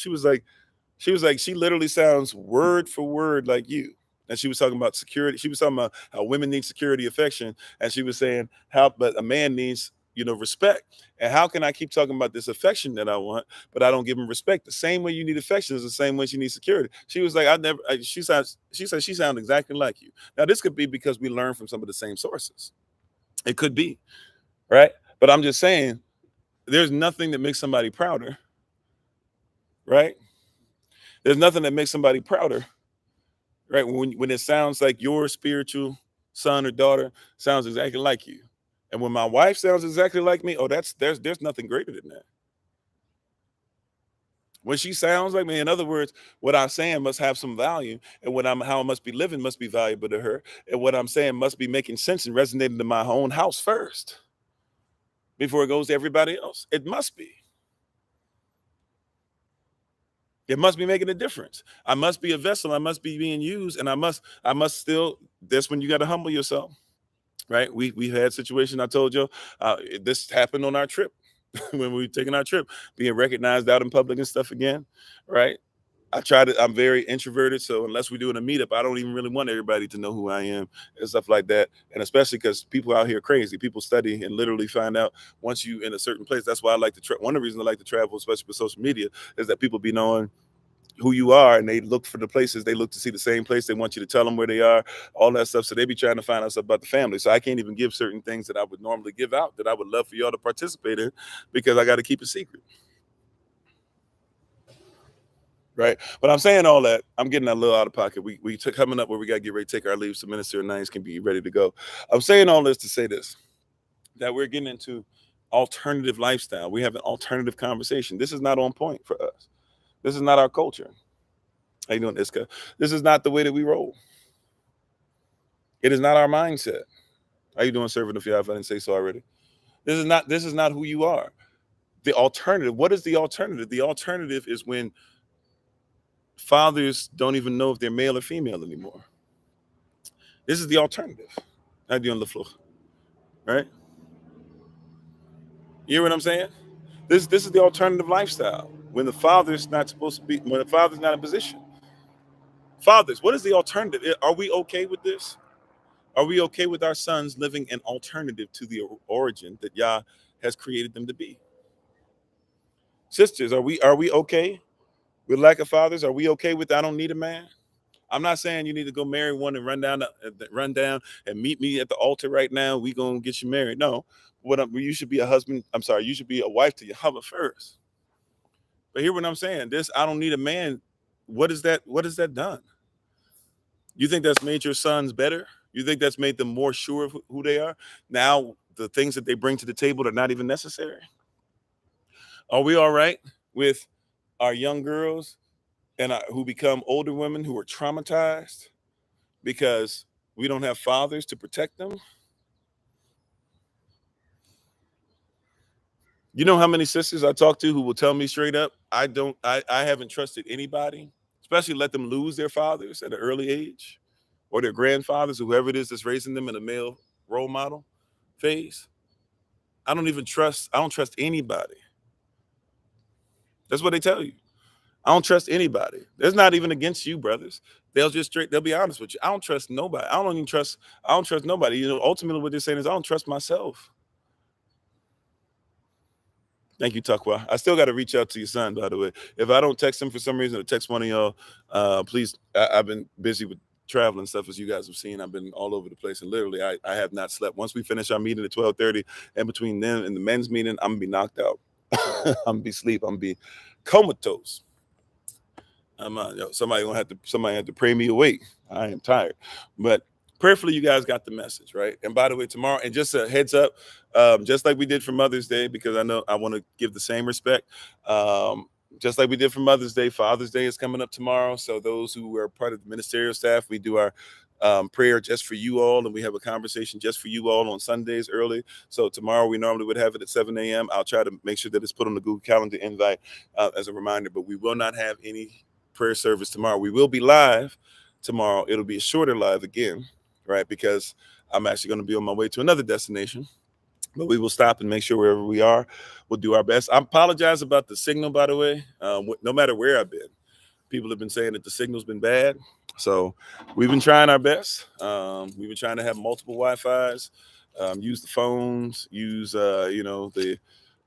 She literally sounds word for word like you. And she was talking about security. She was talking about how women need security, affection, and she was saying but a man needs, respect. And how can I keep talking about this affection that I want, but I don't give him respect? The same way you need affection is the same way she needs security. She was like, she said she sounds exactly like you. Now this could be because we learn from some of the same sources. It could be, right? But I'm just saying, there's nothing that makes somebody prouder, right? There's nothing that makes somebody prouder, right? When it sounds like your spiritual son or daughter sounds exactly like you. And when my wife sounds exactly like me, oh, there's nothing greater than that. When she sounds like me, in other words, what I'm saying must have some value, and how I must be living must be valuable to her, and what I'm saying must be making sense and resonating to my own house first before it goes to everybody else. It must be. It must be making a difference. I must be a vessel. I must be being used, and I must still. That's when you got to humble yourself, right? We had situation. I told you, this happened on our trip when we were taking our trip, being recognized out in public and stuff again, right? I'm very introverted, so unless we do in a meetup, I don't even really want everybody to know who I am and stuff like that. And especially because people out here are crazy. People study and literally find out once you in a certain place. That's why I like to one of the reasons I like to travel, especially with social media, is that people be knowing who you are, and they look for the places. They look to see the same place. They want you to tell them where they are, all that stuff. So they be trying to find out stuff about the family. So I can't even give certain things that I would normally give out that I would love for y'all to participate in, because I got to keep it secret. Right. But I'm saying all that, I'm getting a little out of pocket. We took coming up where we got to get ready to take our leave so Minister and Nines can be ready to go. I'm saying all this to say this, that we're getting into alternative lifestyle. We have an alternative conversation. This is not on point for us. This is not our culture. How you doing, Iska? This is not the way that we roll. It is not our mindset. How you doing, servant? If I didn't say so already. This is not who you are. The alternative. What is the alternative? The alternative is when fathers don't even know if they're male or female anymore. This is the alternative. How you doing, LaFleur? Right? You hear what I'm saying? This is the alternative lifestyle. When the father's not supposed to be, when the father's not in position. Fathers, what is the alternative? Are we okay with this? Are we okay with our sons living an alternative to the origin that Yah has created them to be? Sisters, are we okay with lack of fathers? Are we okay with I don't need a man? I'm not saying you need to go marry one and run down and meet me at the altar right now. We gonna get you married. No, you should be a husband. I'm sorry, you should be a wife to your husband first. But hear what I'm saying. This I don't need a man. What is that? What has that done? You think that's made your sons better? You think that's made them more sure of who they are? Now the things that they bring to the table are not even necessary. Are we all right with our young girls and who become older women who are traumatized because we don't have fathers to protect them. You know how many sisters I talk to who will tell me straight up, I haven't trusted anybody, especially let them lose their fathers at an early age or their grandfathers, whoever it is that's raising them in a male role model phase. I don't trust anybody. That's what they tell you. I don't trust anybody. It's not even against you, brothers. They'll be honest with you. I don't trust nobody. I don't trust nobody. You know, ultimately what they're saying is I don't trust myself. Thank you, Takwa. I still got to reach out to your son, by the way. If I don't text him for some reason or text one of y'all, please, I've been busy with traveling stuff, as you guys have seen. I've been all over the place, and literally, I have not slept. Once we finish our meeting at 12:30, and between then and the men's meeting, I'm going to be knocked out. I'm going to be asleep. I'm going to be comatose. Somebody had to pray me awake. I am tired, but prayerfully, you guys got the message, right? And by the way, tomorrow, and just a heads up, just like we did for Mother's Day, because I know I want to give the same respect. Just like we did for Mother's Day, Father's Day is coming up tomorrow. So those who are part of the ministerial staff, we do our prayer just for you all, and we have a conversation just for you all on Sundays early. So tomorrow we normally would have it at 7 a.m. I'll try to make sure that it's put on the Google Calendar invite as a reminder, but we will not have any prayer service tomorrow. We will be live tomorrow. It'll be a shorter live again, right? Because I'm actually going to be on my way to another destination, but we will stop and make sure wherever we are, we'll do our best. I apologize about the signal, by the way. No matter where I've been, people have been saying that the signal's been bad. So we've been trying our best. We've been trying to have multiple Wi-Fis, use the phones, use, the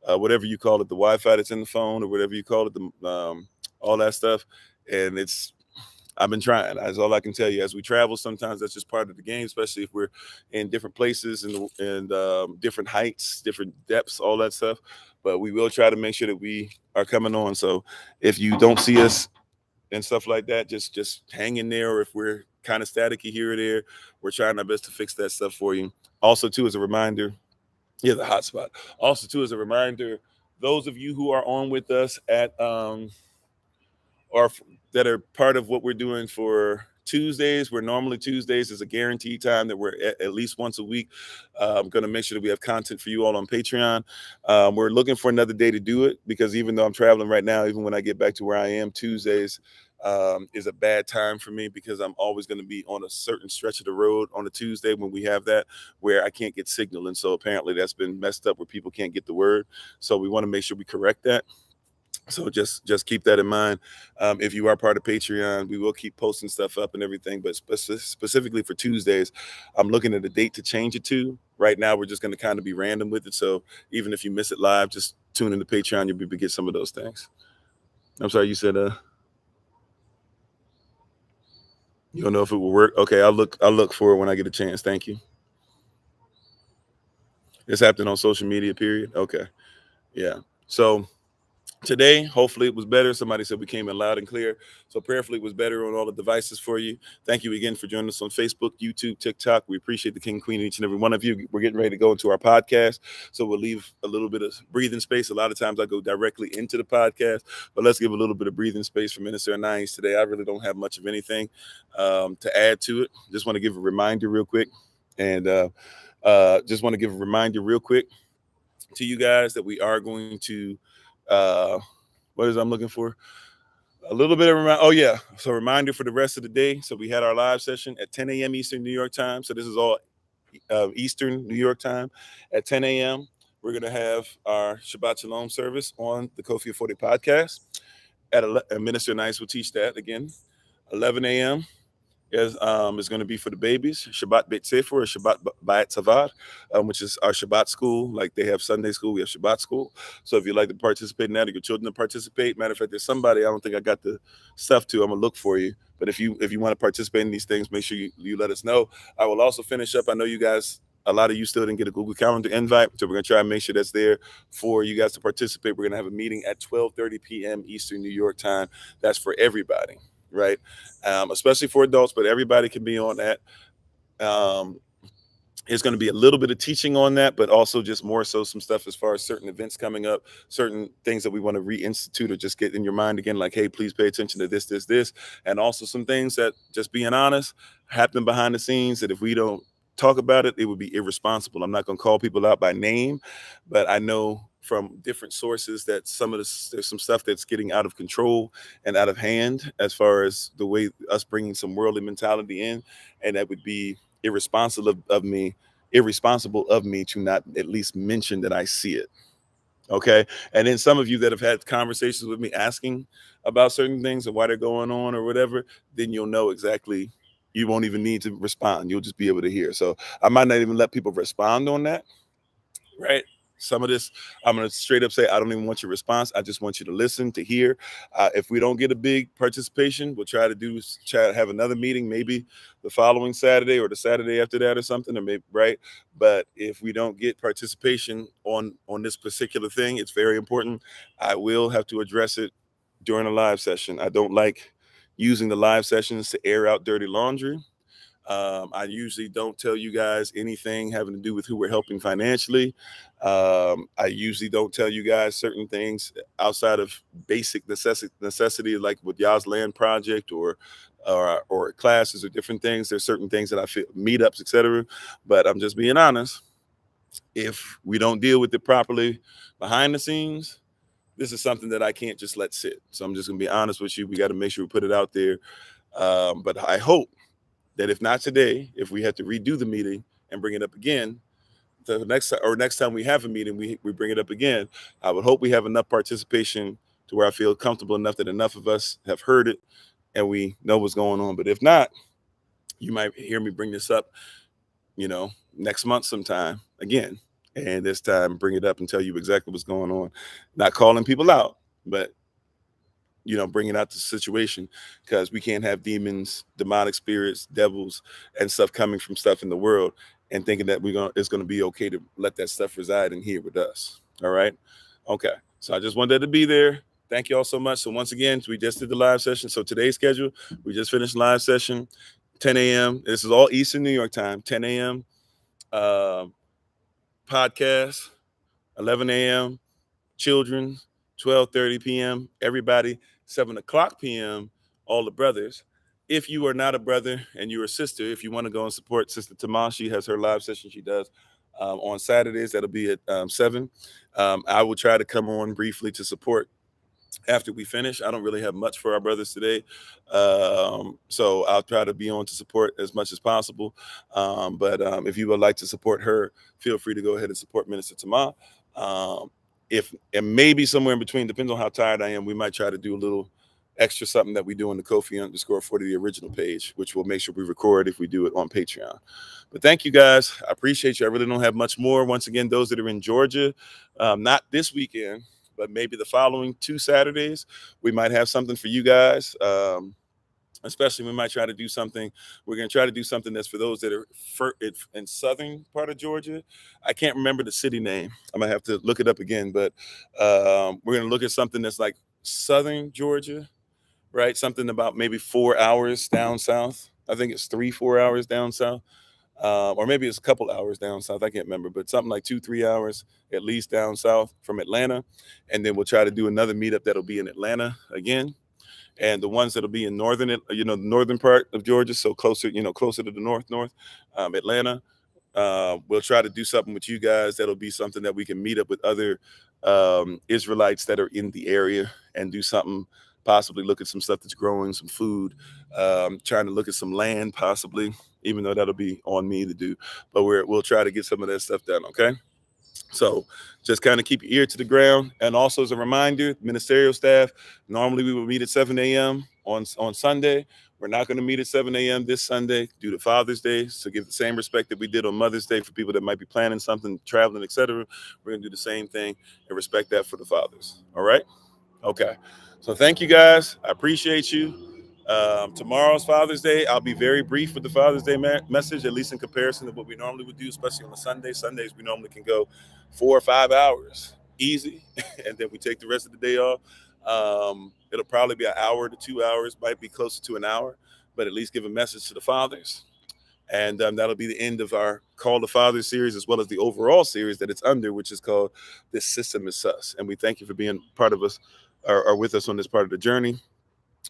whatever you call it, the Wi-Fi that's in the phone or whatever you call it, all that stuff. And I've been trying. That's all I can tell you. As we travel, sometimes that's just part of the game, especially if we're in different places and different heights, different depths, all that stuff. But we will try to make sure that we are coming on. So if you don't see us and stuff like that, just hang in there. Or if we're kind of staticky here or there, we're trying our best to fix that stuff for you. Also, too, as a reminder, the hotspot. Also, too, as a reminder, those of you who are on with us at or that are part of what we're doing for Tuesdays, where normally Tuesdays is a guaranteed time that we're at least once a week. I'm going to make sure that we have content for you all on Patreon. We're looking for another day to do it because even though I'm traveling right now, even when I get back to where I am, Tuesdays is a bad time for me because I'm always going to be on a certain stretch of the road on a Tuesday when we have that where I can't get signal. And so apparently that's been messed up where people can't get the word. So we want to make sure we correct that. So just keep that in mind. If you are part of Patreon, we will keep posting stuff up and everything. But specifically for Tuesdays, I'm looking at a date to change it to. Right now, we're just going to kind of be random with it. So even if you miss it live, just tune into Patreon. You'll be able to get some of those things. I'm sorry, you said you don't know if it will work. Okay, I'll look for it when I get a chance. Thank you. It's happening on social media. Period. Okay. Yeah. So today, hopefully it was better. Somebody said we came in loud and clear. So prayerfully it was better on all the devices for you. Thank you again for joining us on Facebook, YouTube, TikTok. We appreciate the King, Queen, each and every one of you. We're getting ready to go into our podcast. So we'll leave a little bit of breathing space. A lot of times I go directly into the podcast, but let's give a little bit of breathing space for Minister Anais today. I really don't have much of anything to add to it. Just want to give a reminder real quick. And just want to give a reminder real quick to you guys that we are going to what is I'm looking for? A little bit of so reminder for the rest of the day. So we had our live session at 10 a.m. Eastern New York time. So this is all Eastern New York time at 10 a.m. We're going to have our Shabbat Shalom service on the Kofi Ofori podcast. Minister Nice will teach that again. 11 a.m. is going to be for the babies, Shabbat Beit Sefer or Shabbat Ba'at Savad, which is our Shabbat school. Like they have Sunday school, we have Shabbat school. So if you'd like to participate in that, or your children to participate, matter of fact, there's somebody, I don't think I got the stuff to, I'm going to look for you. But if you want to participate in these things, make sure you let us know. I will also finish up. I know you guys, a lot of you still didn't get a Google Calendar invite, so we're going to try and make sure that's there for you guys to participate. We're going to have a meeting at 12:30 p.m. Eastern New York time. That's for everybody. Right, especially for adults, but everybody can be on that. It's going to be a little bit of teaching on that, but also just more so some stuff as far as certain events coming up, certain things that we want to reinstitute or just get in your mind again, like, hey, please pay attention to this, and also some things that, just being honest, happen behind the scenes that if we don't talk about it, it would be irresponsible. I'm not going to call people out by name, but I know from different sources that some of this, there's some stuff that's getting out of control and out of hand as far as the way us bringing some worldly mentality in, and that would be irresponsible of me to not at least mention that I see it. Okay. And then some of you that have had conversations with me asking about certain things and why they're going on or whatever, then you'll know exactly. You won't even need to respond. You'll just be able to hear. So I might not even let people respond on that, right? Some of this, I'm going to straight up say, I don't even want your response. I just want you to listen, to hear. If we don't get a big participation, we'll try to have another meeting, maybe the following Saturday or the Saturday after that or something, or maybe, right? But if we don't get participation on this particular thing, it's very important. I will have to address it during a live session. I don't like using the live sessions to air out dirty laundry. I usually don't tell you guys anything having to do with who we're helping financially. I usually don't tell you guys certain things outside of basic necessity, like with y'all's land project or classes or different things. There's certain things that I feel, meetups, etc. But I'm just being honest. If we don't deal with it properly behind the scenes, this is something that I can't just let sit. So I'm just gonna be honest with you. We got to make sure we put it out there. But I hope that if not today, if we have to redo the meeting and bring it up again, the next time we have a meeting, we bring it up again. I would hope we have enough participation to where I feel comfortable enough that enough of us have heard it and we know what's going on. But if not, you might hear me bring this up, next month sometime again. And this time bring it up and tell you exactly what's going on. Not calling people out, but bringing out the situation, because we can't have demons, demonic spirits, devils, and stuff coming from stuff in the world and thinking that it's gonna be okay to let that stuff reside in here with us. All right, okay. So I just wanted to be there. Thank you all so much. So once again, we just did the live session. So today's schedule, we just finished live session, 10 a.m. This is all Eastern New York time, 10 a.m. Uh, podcast, 11 a.m. children, 12:30 p.m. everybody, 7 o'clock p.m. all the brothers. If you are not a brother and you're a sister, if you want to go and support Sister Tamar, she has her live session she does on Saturdays. That'll be at 7. I will try to come on briefly to support after we finish. I don't really have much for our brothers today. So I'll try to be on to support as much as possible. But if you would like to support her, feel free to go ahead and support Minister Tamar. If and maybe somewhere in between, depends on how tired I am, we might try to do a little extra something that we do on the Kofi_40, the original page, which we'll make sure we record if we do it on Patreon. But thank you guys. I appreciate you. I really don't have much more. Once again, those that are in Georgia, not this weekend, but maybe the following 2 Saturdays, we might have something for you guys. Especially we might try to do something. We're going to try to do something that's for those that are in southern part of Georgia. I can't remember the city name. I might have to look it up again, but we're going to look at something that's like southern Georgia, right? Something about maybe 4 hours down south. I think it's 4 hours down south. Or maybe it's a couple hours down south. I can't remember, but something like 2-3 hours at least down south from Atlanta. And then we'll try to do another meetup that'll be in Atlanta again. And the ones that'll be in the northern part of Georgia, so closer to the north, Atlanta. We'll try to do something with you guys. That'll be something that we can meet up with other Israelites that are in the area and do something. Possibly look at some stuff that's growing, some food. Trying to look at some land, possibly, even though that'll be on me to do. But we'll try to get some of that stuff done. Okay. So just kind of keep your ear to the ground. And also as a reminder, ministerial staff, normally we would meet at 7 a.m. on Sunday. We're not going to meet at 7 a.m. this Sunday due to Father's Day. So give the same respect that we did on Mother's Day for people that might be planning something, traveling, etc. We're going to do the same thing and respect that for the fathers. All right? Okay. So thank you guys. I appreciate you. Tomorrow's Father's Day. I'll be very brief with the Father's Day message, at least in comparison to what we normally would do, especially on a Sunday. Sundays, we normally can go 4 or 5 hours easy, and then we take the rest of the day off. It'll probably be an hour to 2 hours, might be closer to an hour, but at least give a message to the fathers. And that'll be the end of our Call the Father series, as well as the overall series that it's under, which is called This System is Sus. And we thank you for being part of us, or with us on this part of the journey.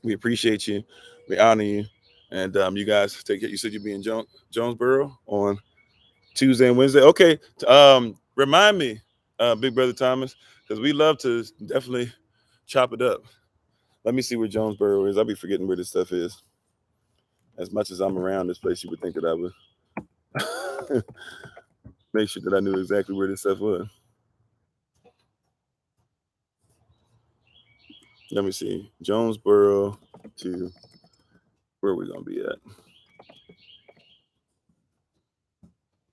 We appreciate you. We honor you. And you guys take it. You said you'll be in Jonesboro on Tuesday and Wednesday. Okay. Remind me, Big Brother Thomas, because we love to definitely chop it up. Let me see where Jonesboro is. I'll be forgetting where this stuff is. As much as I'm around this place, you would think that I would make sure that I knew exactly where this stuff was. Let me see. Jonesboro to where we gonna be at.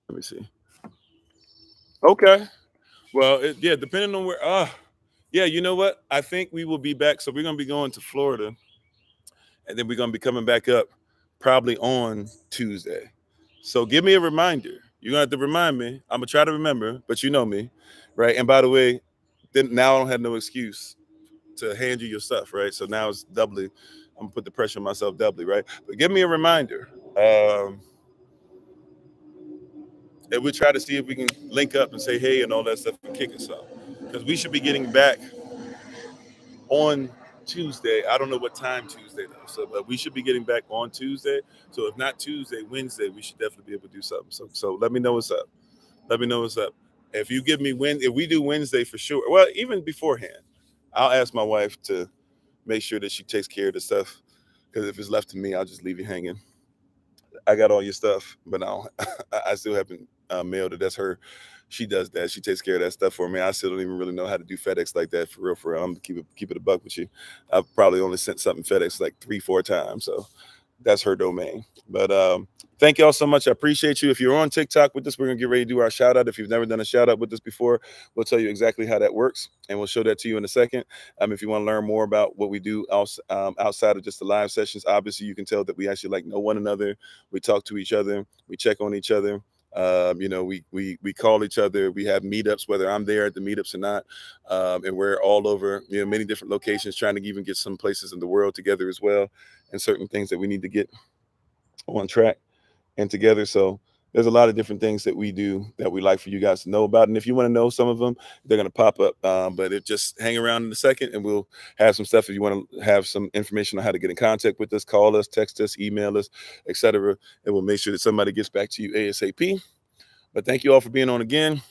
Let me see. Okay. Well, yeah, depending on where. Yeah, you know what? I think we will be back. So we're gonna be going to Florida, and then we're gonna be coming back up probably on Tuesday. So give me a reminder. You're gonna have to remind me. I'm gonna try to remember, but you know me, right? And by the way, then now I don't have no excuse to hand you your stuff, right? So now it's doubly. I'm gonna put the pressure on myself doubly, right? But give me a reminder. And we try to see if we can link up and say hey and all that stuff and kick us off, because we should be getting back on Tuesday. I don't know what time Tuesday though, so but we should be getting back on Tuesday. So if not Tuesday, Wednesday, we should definitely be able to do something. So let me know what's up. Let me know what's up. If you give me if we do Wednesday for sure. Well, even beforehand, I'll ask my wife to make sure that she takes care of the stuff. Because if it's left to me, I'll just leave you hanging. I got all your stuff, but I still haven't mailed it. That's her. She does that. She takes care of that stuff for me. I still don't even really know how to do FedEx like that for real. For real. I'm gonna keep it a buck with you. I've probably only sent something FedEx like 3-4 times. So that's her domain. But thank y'all so much. I appreciate you. If you're on TikTok with us, we're gonna get ready to do our shout out. If you've never done a shout out with us before, we'll tell you exactly how that works, and we'll show that to you in a second. If you want to learn more about what we do outside of just the live sessions, obviously you can tell that we actually like know one another. We talk to each other. We check on each other. We call each other. We have meetups, whether I'm there at the meetups or not, and we're all over many different locations, trying to even get some places in the world together as well, and certain things that we need to get on track and together. So there's a lot of different things that we do that we like for you guys to know about. And if you want to know some of them, they're going to pop up. But just hang around in a second and we'll have some stuff. If you want to have some information on how to get in contact with us, call us, text us, email us, etc. And we'll make sure that somebody gets back to you ASAP. But thank you all for being on again.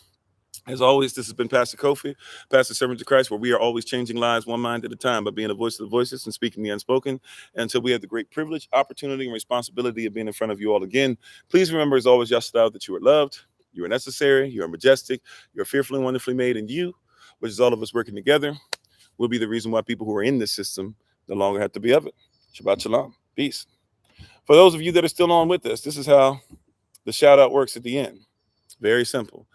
As always, this has been Pastor Kofi, Pastor Servant to Christ, where we are always changing lives one mind at a time by being a voice of the voiceless and speaking the unspoken, until we have the great privilege, opportunity, and responsibility of being in front of you all again. Please remember, as always, Yashadal, that you are loved, you are necessary, you are majestic, you are fearfully and wonderfully made, and you, which is all of us working together, will be the reason why people who are in this system no longer have to be of it. Shabbat shalom. Peace. For those of you that are still on with us, this is how the shout out works at the end. Very simple.